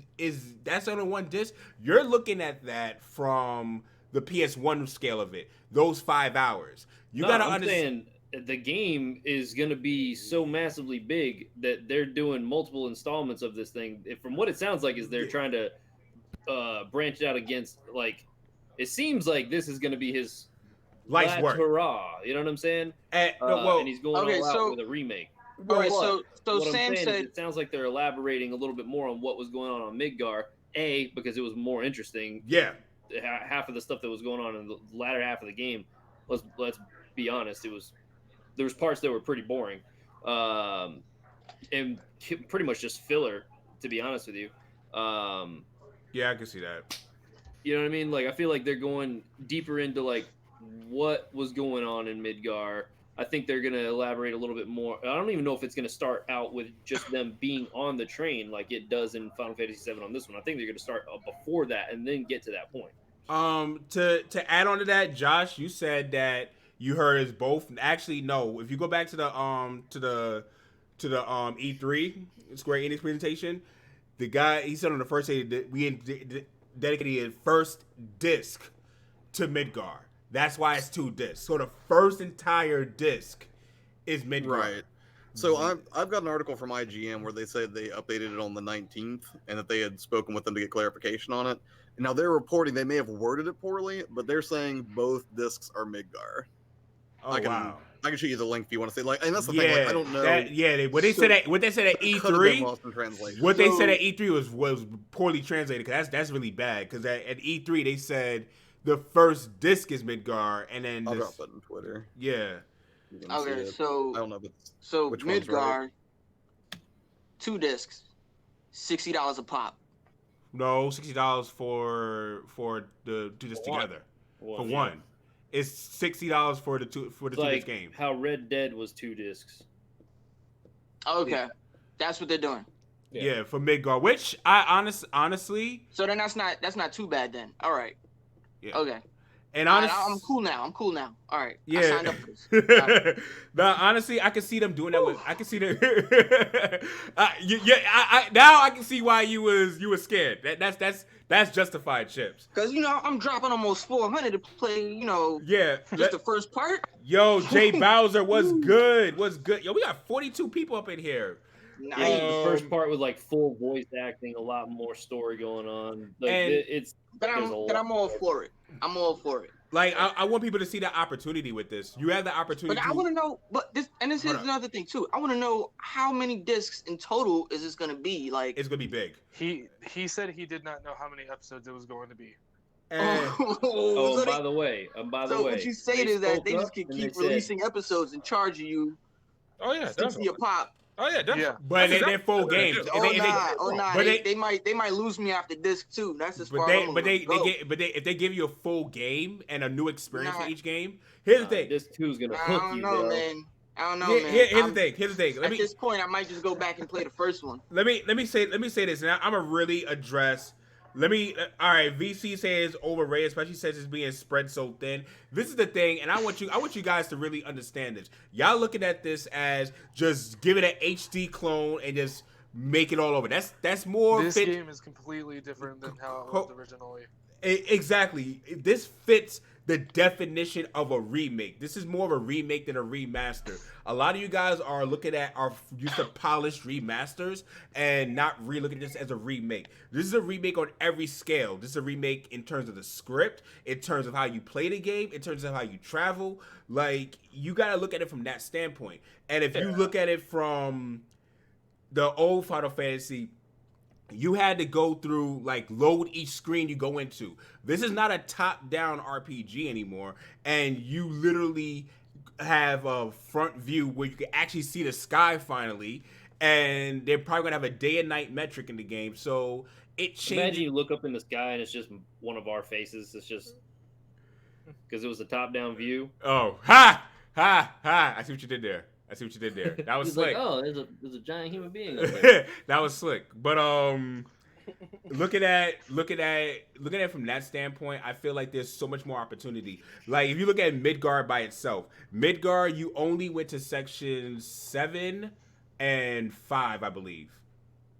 that's only one disc. You're looking at that from the PS1 scale of it. Those 5 hours. You gotta understand. The game is going to be so massively big that they're doing multiple installments of this thing. From what it sounds like, is they're trying to branch out against, like, it seems like this is going to be his Life's last work. hurrah. You know what I'm saying? And he's going Okay, all out so- with a remake. All right, But so what I'm Sam saying is said it sounds like they're elaborating a little bit more on what was going on Midgar. Because it was more interesting. Yeah. Half of the stuff that was going on in the latter half of the game, let's be honest, there was parts that were pretty boring, and pretty much just filler, to be honest with you. Yeah, I can see that. You know what I mean? Like, I feel like they're going deeper into, like, what was going on in Midgar. I think they're going to elaborate a little bit more. I don't even know if it's going to start out with just them being on the train like it does in Final Fantasy VII on this one. I think they're going to start before that and then get to that point. To add on to that, Josh, you said that you heard us both. Actually, no. If you go back to the E3 Square Enix presentation, the guy, he said on the first day that we dedicated first disc to Midgar. That's why it's 2 discs. So the first entire disc is Midgar. Right. So I've got an article from IGN where they said they updated it on the 19th and that they had spoken with them to get clarification on it. And now they're reporting they may have worded it poorly, but they're saying both discs are Midgar. Oh, I can show you the link if you want to see. Like, and that's the Yeah, thing. Like, I don't know. What they said at Could have been E3, lost in translation. what they said at E3 was poorly translated. Cause that's really bad. Because at E3 they said the first disc is Midgar, and then I'll drop that on Twitter. Yeah. You can see okay, it. so I don't know if it's so which one's right. Midgar, 2 discs, $60 a pop. No, $60 for the 2 discs together. For one, it's $60 for the 2 It's disc like game. how Red Dead was 2 discs. Okay, that's what they're doing. Yeah, for Midgar, which I honestly, So then that's not too bad then. All right. Yeah. Okay. and All right, honestly, I'm cool now. All right. yeah. I signed up for this. All right. But honestly, I can see them doing that. I can see them. Now I can see why you was scared. That's justified, Chips. Cause I'm dropping almost 400 to play. Yeah. Just the first part. Yo, Jay Bowser was good. Yo, we got 42 people up in here. Nice. Yeah, the first part with like full voice acting, a lot more story going on. Like And- it's But there's a lot I'm all for it. I'm all for it. Like I want people to see the opportunity with this. You have the opportunity. But I want to know. But this is Hold up. another thing too. I want to know how many discs in total is this gonna be? Like, It's gonna be big. He said he did not know how many episodes it was going to be. And Oh, so by the way, what you saying is that they just can keep releasing episodes and charging you Oh yeah, 60 definitely. a pop. Oh yeah, definitely. Yeah. but That's they're full exactly games. what they do. Oh nah. but They might lose me after disc 2. That's as But far they, as I'm but gonna they, go. if they give you a full game and a new experience for Nah. each game, here's the thing. This 2 is gonna I hook don't you, know, bro. man. I don't know, man. Here's the thing. At this point, I might just go back and play the first one. Let me say this, and I'm gonna really address. All right. VC says overrated, especially since it's being spread so thin. This is the thing, and I want you guys to really understand this. Y'all looking at this as just give it an HD clone and just make it all over. That's more. This game is completely different than how it was originally. Exactly. This fits the definition of a remake. This is more of a remake than a remaster. A lot of you guys are used to polished remasters and not re-looking at this as a remake. This is a remake on every scale. This is a remake in terms of the script, in terms of how you play the game, in terms of how you travel. Like, you gotta look at it from that standpoint. And if you look at it from the old Final Fantasy, you had to go through, like, load each screen you go into. This is not a top-down RPG anymore, and you literally have a front view where you can actually see the sky finally, and they're probably gonna have a day and night metric in the game, so it changes. Imagine you look up in the sky and it's just one of our faces. It's just because it was a top-down view. Oh, ha! I see what you did there. That was He's slick. like, oh, there's a giant human being up there. That was slick. But looking at it from that standpoint, I feel like there's so much more opportunity. Like, if you look at Midgard by itself, Midgard, you only went to section 7 and 5, I believe.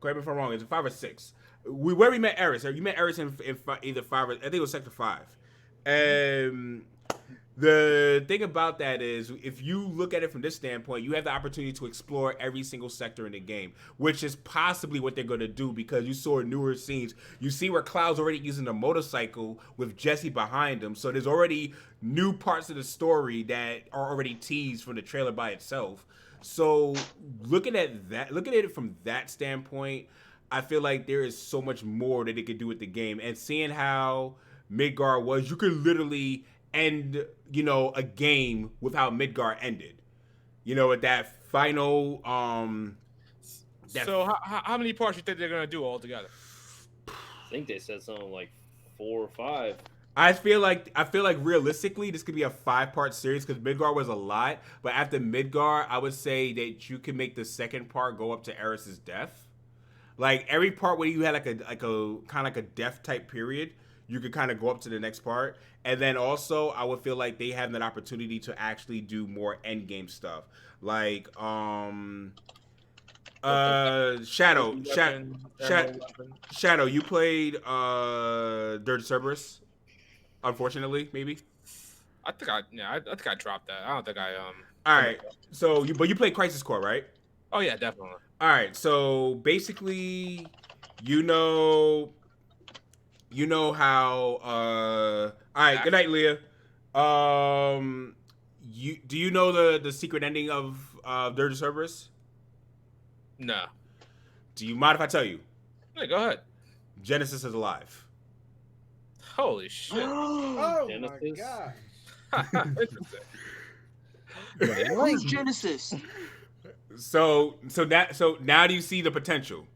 Correct me if I'm wrong. Is it 5 or 6? Where we met Eris. You met Eris in either 5 or I think it was sector 5. The thing about that is, if you look at it from this standpoint, you have the opportunity to explore every single sector in the game, which is possibly what they're going to do, because you saw newer scenes. You see where Cloud's already using a motorcycle with Jesse behind him, so there's already new parts of the story that are already teased from the trailer by itself. So looking at it from that standpoint, I feel like there is so much more that they could do with the game. And seeing how Midgard was, you could literally end, a game with how Midgard ended. With that final. So how many parts you think they're gonna do all together? I think they said something like 4 or 5. I feel like realistically this could be a 5-part series, because Midgard was a lot. But after Midgard, I would say that you can make the second part go up to Eris's death. Like, every part where you had like a kind of like a death type period, you could kind of go up to the next part. And then also, I would feel like they have an opportunity to actually do more end game stuff. Like, Shadow, you played Dirge Cerberus. Unfortunately, maybe. I think I dropped that. I don't think I All right. So you played Crisis Core, right? Oh yeah, definitely. All right. So basically, how. All right. Good night, Leah. Do you know the secret ending of Dirge Cerberus? No. Do you mind if I tell you? Yeah, go ahead. Genesis is alive. Holy shit. Oh Genesis? my god. Interesting. Who's Genesis? So now do you see the potential?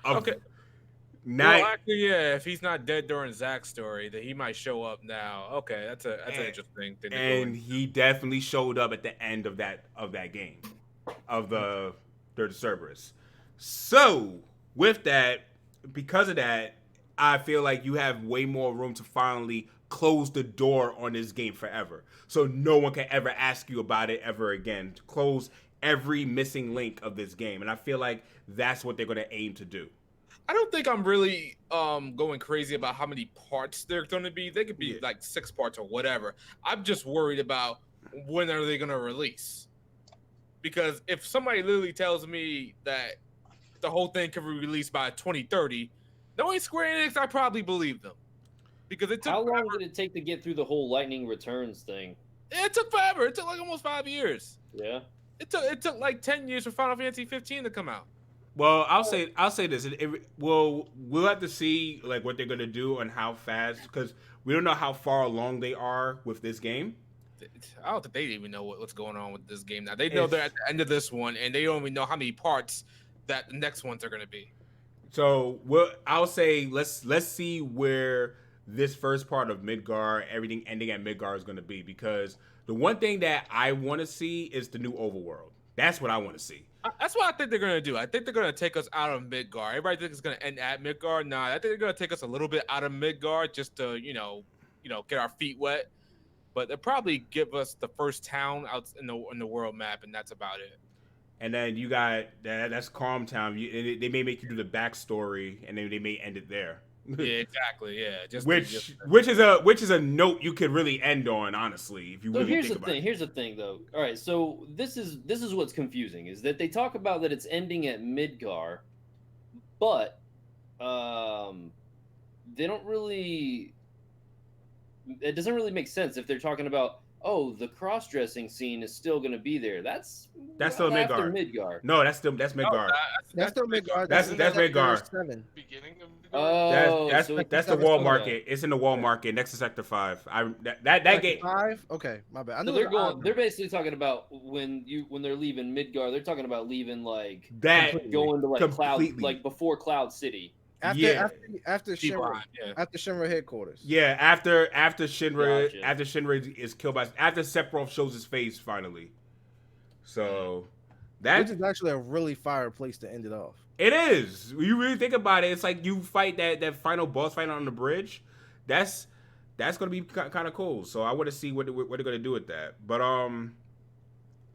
Okay. Now, Well, actually, yeah. If he's not dead during Zach's story, then he might show up now. Okay, that's an interesting thing. And he definitely showed up at the end of that game, of the Dirge Cerberus. So with that, because of that, I feel like you have way more room to finally close the door on this game forever. So no one can ever ask you about it ever again. To close every missing link of this game. And I feel like that's what they're going to aim to do. I don't think I'm really going crazy about how many parts they're going to be. They could be like 6 parts or whatever. I'm just worried about when are they going to release. Because if somebody literally tells me that the whole thing can be released by 2030, knowing Square Enix, I probably believe them. because it took How long forever. did it take to get through the whole Lightning Returns thing? It took forever. It took like almost 5 years. Yeah. It took like 10 years for Final Fantasy 15 to come out. Well, I'll say this. We'll have to see like what they're gonna do and how fast, because we don't know how far along they are with this game. I don't think they even know what's going on with this game now. They know they're at the end of this one, and they don't even know how many parts that the next ones are going to be. So I'll say let's see where this first part of Midgar, everything ending at Midgar, is going to be, because the one thing that I want to see is the new overworld. That's what I want to see. That's what I think they're going to do. I think they're going to take us out of Midgar. Everybody thinks it's going to end at Midgar. Nah, I think they're going to take us a little bit out of Midgar just to get our feet wet. But they'll probably give us the first town out in the world map, and that's about it. And then you got that's Calm Town. They may make you do the backstory, and then they may end it there. Yeah, exactly. Yeah, which is a note you could really end on, honestly, if you really here's think the about thing. it. Though. Here's the thing, though. All right, so this is what's confusing is that they talk about that it's ending at Midgar, but they don't really. It doesn't really make sense if they're talking about, oh, the cross-dressing scene is still going to be there. That's still after Midgar. Midgar. No, that's Midgar. That's still Midgar. That's Midgar. Beginning of Midgar. Oh, that's the wall market. It's in the wall market next to Sector 5. That game. 5? Okay, my bad. I So know they're basically talking about when they're leaving Midgar, they're talking about leaving like that going to like completely. Cloud, like before Cloud City. After Shinra headquarters. Yeah, after Shinra Gotcha. after Shinra is killed by after Sephiroth shows his face finally. So Which is actually a really fire place to end it off. It is. When you really think about it, it's like you fight that final boss fight on the bridge. That's gonna be kind of cool. So I want to see what they're gonna do with that. But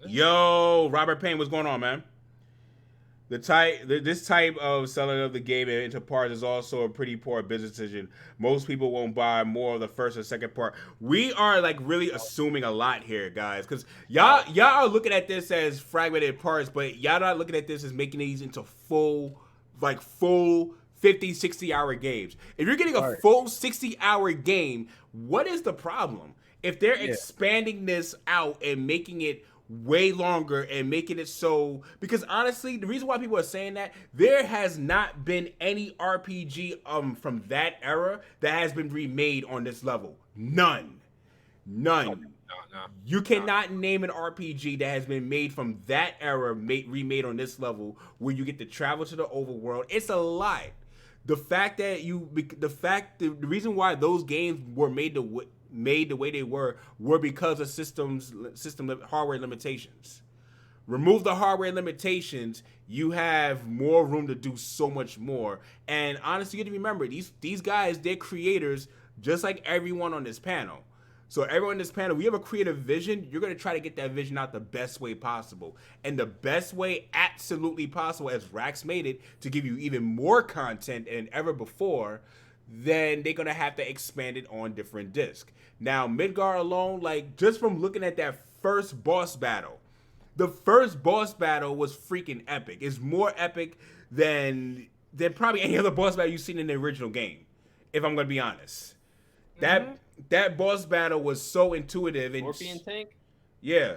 yo, Robert Payne, what's going on, man? This type of selling of the game into parts is also a pretty poor business decision. Most people won't buy more of the first or second part. We are like really assuming a lot here, guys, because y'all are looking at this as fragmented parts, but y'all not looking at this as making these into full 50, 60-hour games. If you're getting a full 60-hour game, what is the problem? If they're expanding this out and making it way longer and making it so, because honestly, the reason why people are saying that, there has not been any RPG from that era that has been remade on this level. None. No. You cannot name an RPG that has been made from that era remade on this level where you get to travel to the overworld. It's a lie. The reason why those games were made the way they were because of system hardware limitations. Remove the hardware limitations, you have more room to do so much more. And honestly, you have to remember, these guys, they're creators just like everyone on this panel. So everyone on this panel, we have a creative vision. You're going to try to get that vision out the best way possible. And the best way absolutely possible, as Rax made it, to give you even more content than ever before, then they're going to have to expand it on different discs. Now, Midgar alone, like, just from looking at that first boss battle, the first boss battle was freaking epic. It's more epic than probably any other boss battle you've seen in the original game, if I'm going to be honest. That boss battle was so intuitive. And Scorpion Tank? Yeah.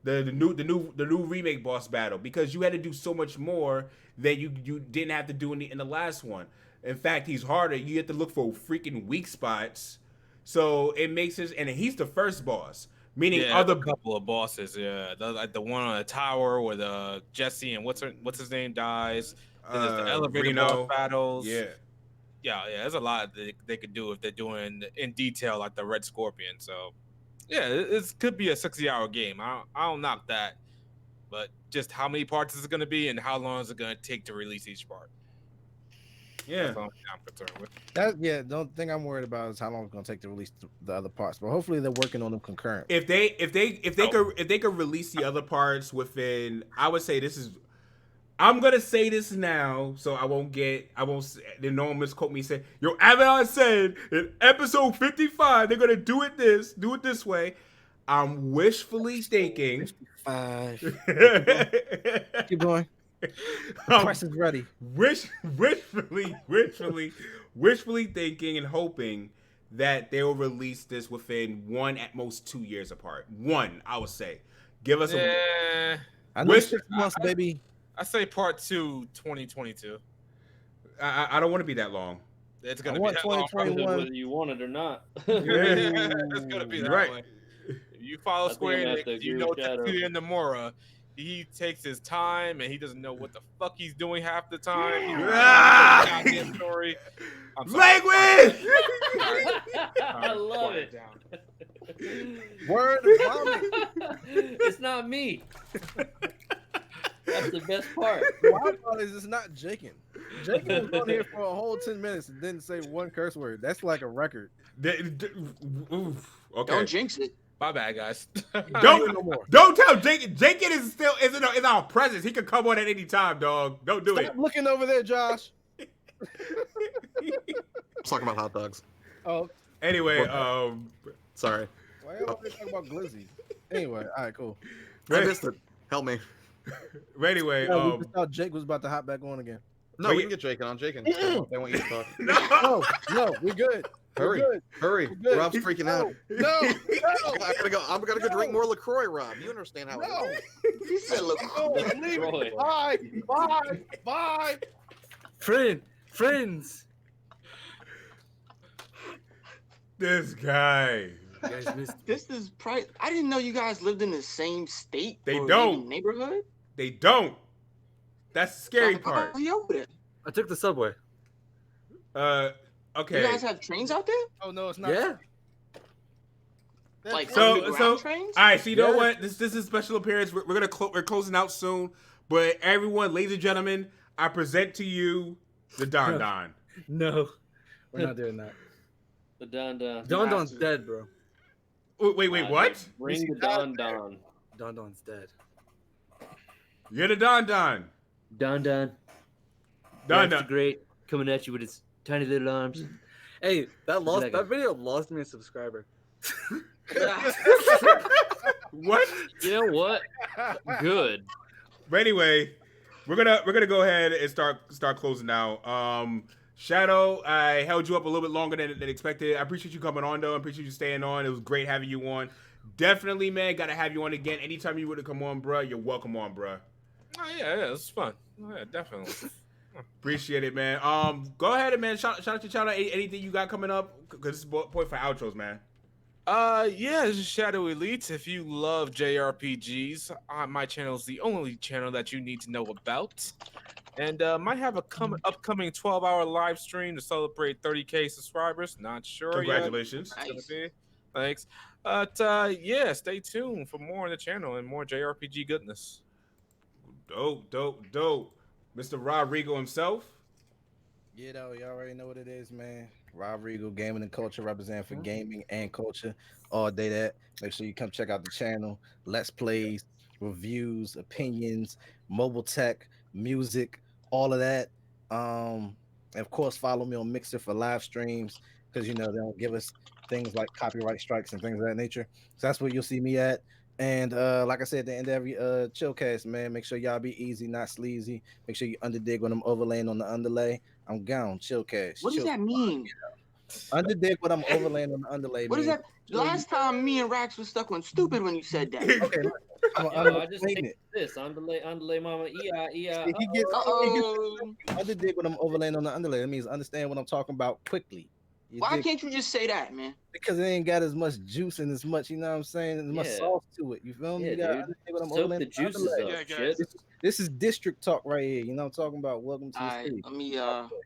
The new remake boss battle, because you had to do so much more that you didn't have to do in the last one. In fact, he's harder. You have to look for freaking weak spots. So it makes it, and he's the first boss. Meaning other couple of bosses, like the one on the tower where the Jesse and what's his name dies. Then there's the elevator boss battles. Yeah, there's a lot that they could do if they're doing in detail like the Red Scorpion. So, yeah, it could be a 60-hour game. I don't knock that, but just how many parts is it going to be and how long is it going to take to release each part? Yeah, that's all I'm concerned with. The thing I'm worried about is how long it's going to take to release the other parts. But hopefully they're working on them concurrent. If they could release the other parts within, I would say this is. I'm gonna say this now, so I won't. Then no one misquote me. Say, yo, Avidan said in episode 55 they're gonna do it this way. I'm wishfully thinking. 55. Keep going. Price is ready. Wishfully thinking and hoping that they will release this within 1 at most 2 years apart. 1, I would say. Give us a. Yeah, I know Wish- 6 months, baby. I say part 2, 2022. I don't want to be that long. It's I gonna be want that long. 2021. Whether you want it or not. It's gonna be You're that right. way. If you follow I think I'm Square gonna have to Enix, you agree know with Shadow. Tetsuya Nomura. He takes his time and he doesn't know what the fuck he's doing half the time. He's Ah! goddamn story. I'm sorry. Language. I love Quiet it. down. Word vomit. It's not me. That's the best part. Why is it's not Jakin? Jakin was on here for a whole 10 minutes and didn't say one curse word. That's like a record. Oof. Okay. Don't jinx it. My bad, guys. Don't no more. don't tell Jake. Jakin is still is our presence. He can come on at any time, dog. Don't do Stop looking over there, Josh. Let's talk about hot dogs. Oh, Anyway, Sorry, why are we talking about Glizzy? Anyway, all right, cool. I missed it. Help me. anyway, Yeah, we just thought Jake was about to hop back on again. No, But we you- can get Jaken on. Jaken, they want you to talk. no, No, we good. Hurry, We're good. hurry. We're good. Rob's freaking out. No, I'm gonna go drink more LaCroix, Rob. You understand how it no. is. He said, "Look, No, I'm leaving. Troy. Bye, bye, bye. Friends. this guy. You guys missed me. this is price. I didn't know you guys lived in the same state. They or don't. even neighborhood. They don't. That's the scary Like, part. oh, he over there. I took the subway. Okay. You guys have trains out there? Oh no, it's not. Yeah. That's Like So- underground so- trains? All right, so you know Yeah. what? This is a special appearance. We're gonna we're closing out soon, but everyone, ladies and gentlemen, I present to you the Don Don. No, we're not doing that. The Don Don. Don Don's dead, bro. Wait, what? Bring the Don Don. Don Don's dead. You're the Don Don. Don Don. Don That's Don. great. Coming at you with his tiny little arms. Hey, Like that a- video lost me a subscriber. What? You know what? Good. But anyway, we're gonna go ahead and start closing out. Shadow, I held you up a little bit longer than expected. I appreciate you coming on though. I appreciate you staying on. It was great having you on. Definitely, man, gotta have you on again. Anytime you would to come on, bruh, you're welcome on, bruh. Oh, yeah, it's fun. Oh, yeah, definitely. Appreciate it, man. Go ahead and man, shout out your channel. Anything you got coming up? Cause this is point for outros, man. Yeah, this is Shadow Elite. If you love JRPGs, my channel is the only channel that you need to know about. And might have a upcoming 12-hour live stream to celebrate 30K subscribers. Not sure Congratulations. yet. It's gonna be. Thanks. But yeah, stay tuned for more on the channel and more JRPG goodness. Dope. Mr. Rob Regal himself. You know, you already know what it is, man. Rob Regal, gaming and culture, representing for gaming and culture all day. That make sure you come check out the channel. Let's plays, reviews, opinions, mobile tech, music, all of that. And of course, follow me on Mixer for live streams because you know they don't give us things like copyright strikes and things of that nature. So that's where you'll see me at. And like I said, at the end of every Chillcast, man, make sure y'all be easy, not sleazy. Make sure you underdig when I'm overlaying on the underlay. I'm gone. Chillcast. What does that mean? Underdig what I'm overlaying on the underlay. What is man. that? Last time me and Rax was stuck on stupid when you said that. Okay, I'm Yo, I just explain take it. this. Underlay mama. Yeah. He gets Uh-oh. underdig what I'm overlaying on the underlay. That means understand what I'm talking about quickly. You Why dig? can't you just say that, man? Because it ain't got as much juice and as much, you know what I'm saying, as much Yeah. sauce to it. You feel me? Yeah, You gotta dude. understand what I'm Soak overlaying the on juices underlay. up. Yeah, Shit. guys. This is district talk right here. You know what I'm talking about? Welcome to the Alright, city. let me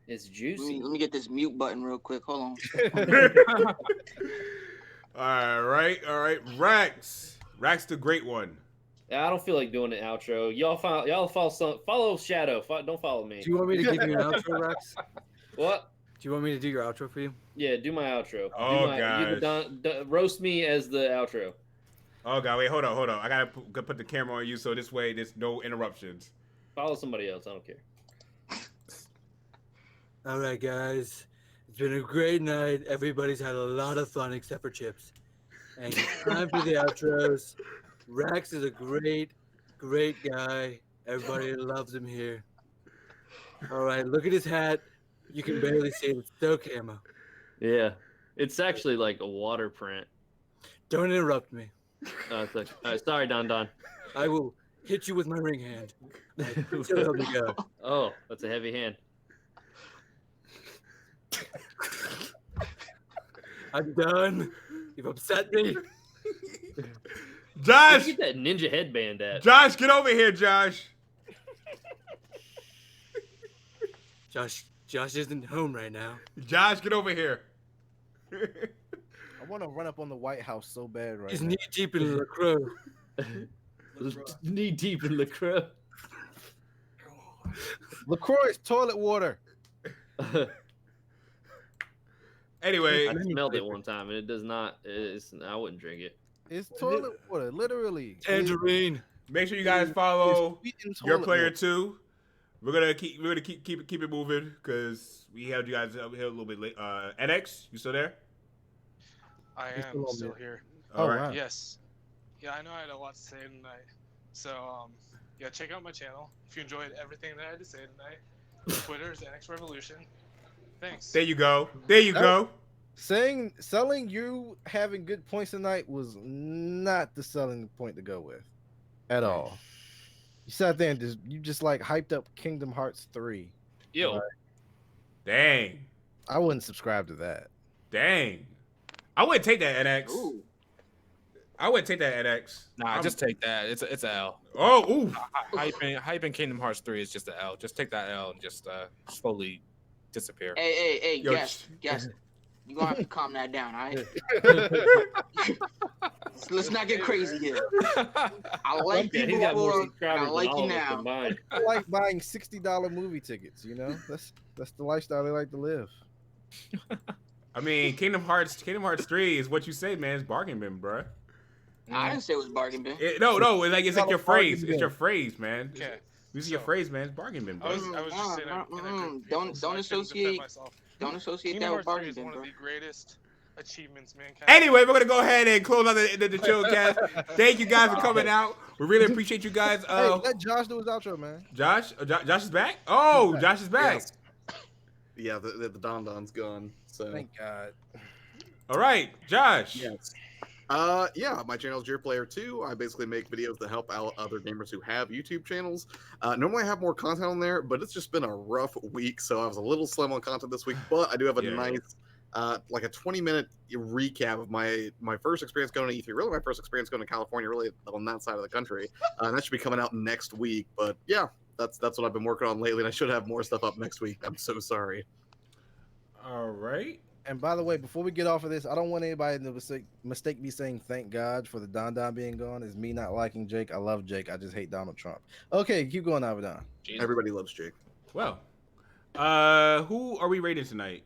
It's juicy. let me get this mute button real quick. Hold on. All right. Rax the great one. Yeah, I don't feel like doing an outro. Y'all follow Shadow. Don't follow me. Do you want me to give you an outro, Rex? What? Do you want me to do your outro for you? Yeah, do my outro. Oh, you roast me as the outro. Oh god, wait, hold on. I gotta put the camera on you so this way there's no interruptions. Follow somebody else. I don't care. All right, guys. It's been a great night. Everybody's had a lot of fun except for Chips. And it's time for the outros. Rex is a great guy. Everybody loves him here. All right, look at his hat. You can barely see it. It's so camo. Yeah. It's actually like a water print. Don't interrupt me. It's like, sorry, Don Don. I will hit you with my ring hand. So help me God. Oh, that's a heavy hand. I'm done. You've upset me. Josh, Where'd you get that ninja headband at? Josh, get over here, Josh. Josh isn't home right now. Josh, get over here. I want to run up on the White House so bad right He's now. knee deep in LaCroix. Knee deep in LaCroix. LaCroix's toilet water. Anyway, I smelled it one time, and it does not. I wouldn't drink it. It's toilet water, literally. Tangerine. make sure you guys follow It's sweetened your toilet player water. 2. We're gonna keep it moving because we had you guys over here a little bit late. NX, you still there? I He's am still on still mute. here. All Oh, right. wow. Yes. Yeah, I know I had a lot to say tonight. So, yeah, check out my channel if you enjoyed everything that I had to say tonight. Twitter is NX Revolution. Thanks. There you go. There you go. Selling you having good points tonight was not the selling point to go with at all. You sat there and just like hyped up Kingdom Hearts 3. Yo, Right. Dang. I wouldn't subscribe to that. Dang. I wouldn't take that NX. Ooh. I wouldn't take that NX. Nah, just take that. It's a L. Oh, ooh. Hyping Kingdom Hearts 3 is just a L. Just take that L and just slowly disappear. Hey, Yo, guess. You gonna have to calm that down, all right? Let's not get crazy here. I like yeah, he's people got more before, and subscribers I like than you all of us now. combined. I like buying $60 movie tickets, you know? That's the lifestyle they like to live. I mean, Kingdom Hearts 3 is what you say, man. It's bargain bin, bro. I didn't say it was bargain bin. No, it's like your phrase. Bargain It's your bin. phrase, man. Okay. This is your So- phrase, man. It's bargain bin, I bro. was just saying I'm in a group of Don't- people, so don't I shouldn't defend associate- myself. Don't associate Kingdom that with Hearts 3 bargain is bin, one bro. of the greatest achievements mankind. Anyway, we're gonna go ahead and close out the Chillcast. Thank you guys for coming out. We really appreciate you guys. Hey, let Josh do his outro, man. Josh is back. Oh, He's back. Josh is back. Yes. Yeah, the Don Don's gone. So Thank God. All right, Josh. yes. Yeah, my channel is Your Player 2. I basically make videos that help out other gamers who have YouTube channels. Normally I have more content on there, but it's just been a rough week, so I was a little slim on content this week. But I do have a Yeah. nice, like a 20-minute recap of my first experience going to E3. Really, my first experience going to California, really on that side of the country. And that should be coming out next week. But yeah, that's what I've been working on lately, and I should have more stuff up next week. I'm so sorry. All right. And by the way, before we get off of this, I don't want anybody to mistake me saying thank God for the Don Don being gone. It's me not liking Jake. I love Jake. I just hate Donald Trump. Okay, keep going, Avidan. Jesus. Everybody loves Jake. Well, who are we rating tonight?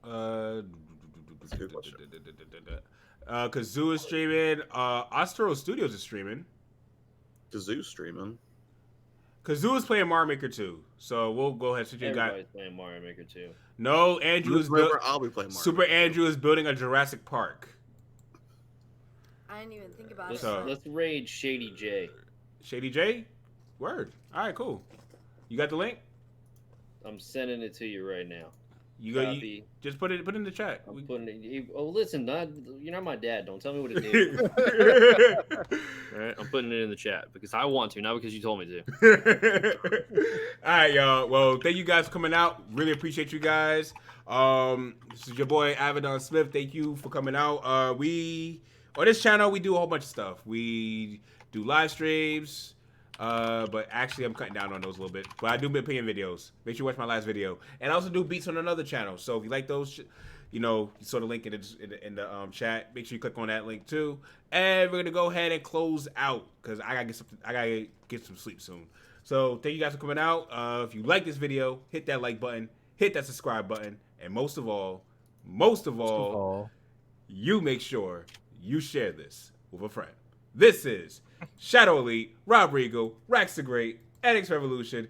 That's a good question. Kazoo is streaming. Astro Studios is streaming. Kazoo streaming. Kazoo is playing Mario Maker 2. So we'll go ahead. Everybody's playing Mario Maker 2. No, Andrew is Remember, I'll be playing Mario. Super Andrew is building a Jurassic Park. I didn't even think about Let's, it. So- let's raid Shady J. Shady J? Word. All right, cool. You got the link? I'm sending it to you right now. You go. Copy. Just put it in the chat. I'm putting it. Oh, listen, you're not my dad. Don't tell me what to do. All right, I'm putting it in the chat because I want to, not because you told me to. All right, y'all. Well, thank you guys for coming out. Really appreciate you guys. This is your boy Avidan Smith. Thank you for coming out. We on this channel we do a whole bunch of stuff. We do live streams. But actually I'm cutting down on those a little bit. But I do opinion videos. Make sure you watch my last video. And I also do beats on another channel. So if you like those, you saw the link in the chat. Make sure you click on that link too. And we're gonna go ahead and close out because I gotta get some sleep soon. So thank you guys for coming out. If you like this video, hit that like button, hit that subscribe button, and most of all, you make sure you share this with a friend. This is Shadow Elite, Rob Regal, Rax the Great, NX Revolution.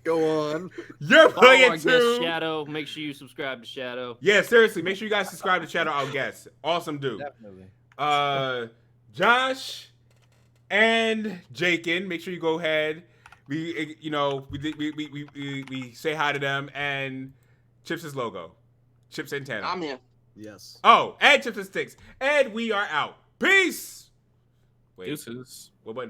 Go on. You're Follow playing our guest too. Shadow. Make sure you subscribe to Shadow. Yeah, seriously, make sure you guys subscribe to Shadow Our Guest. Awesome dude. Definitely. Josh and Jakin, make sure you go ahead. We say hi to them, and Chips' logo. Chips antenna. I'm here. Yes. Oh, and Chips and Sticks. And we are out. Peace. Wait, Deuces. what button do I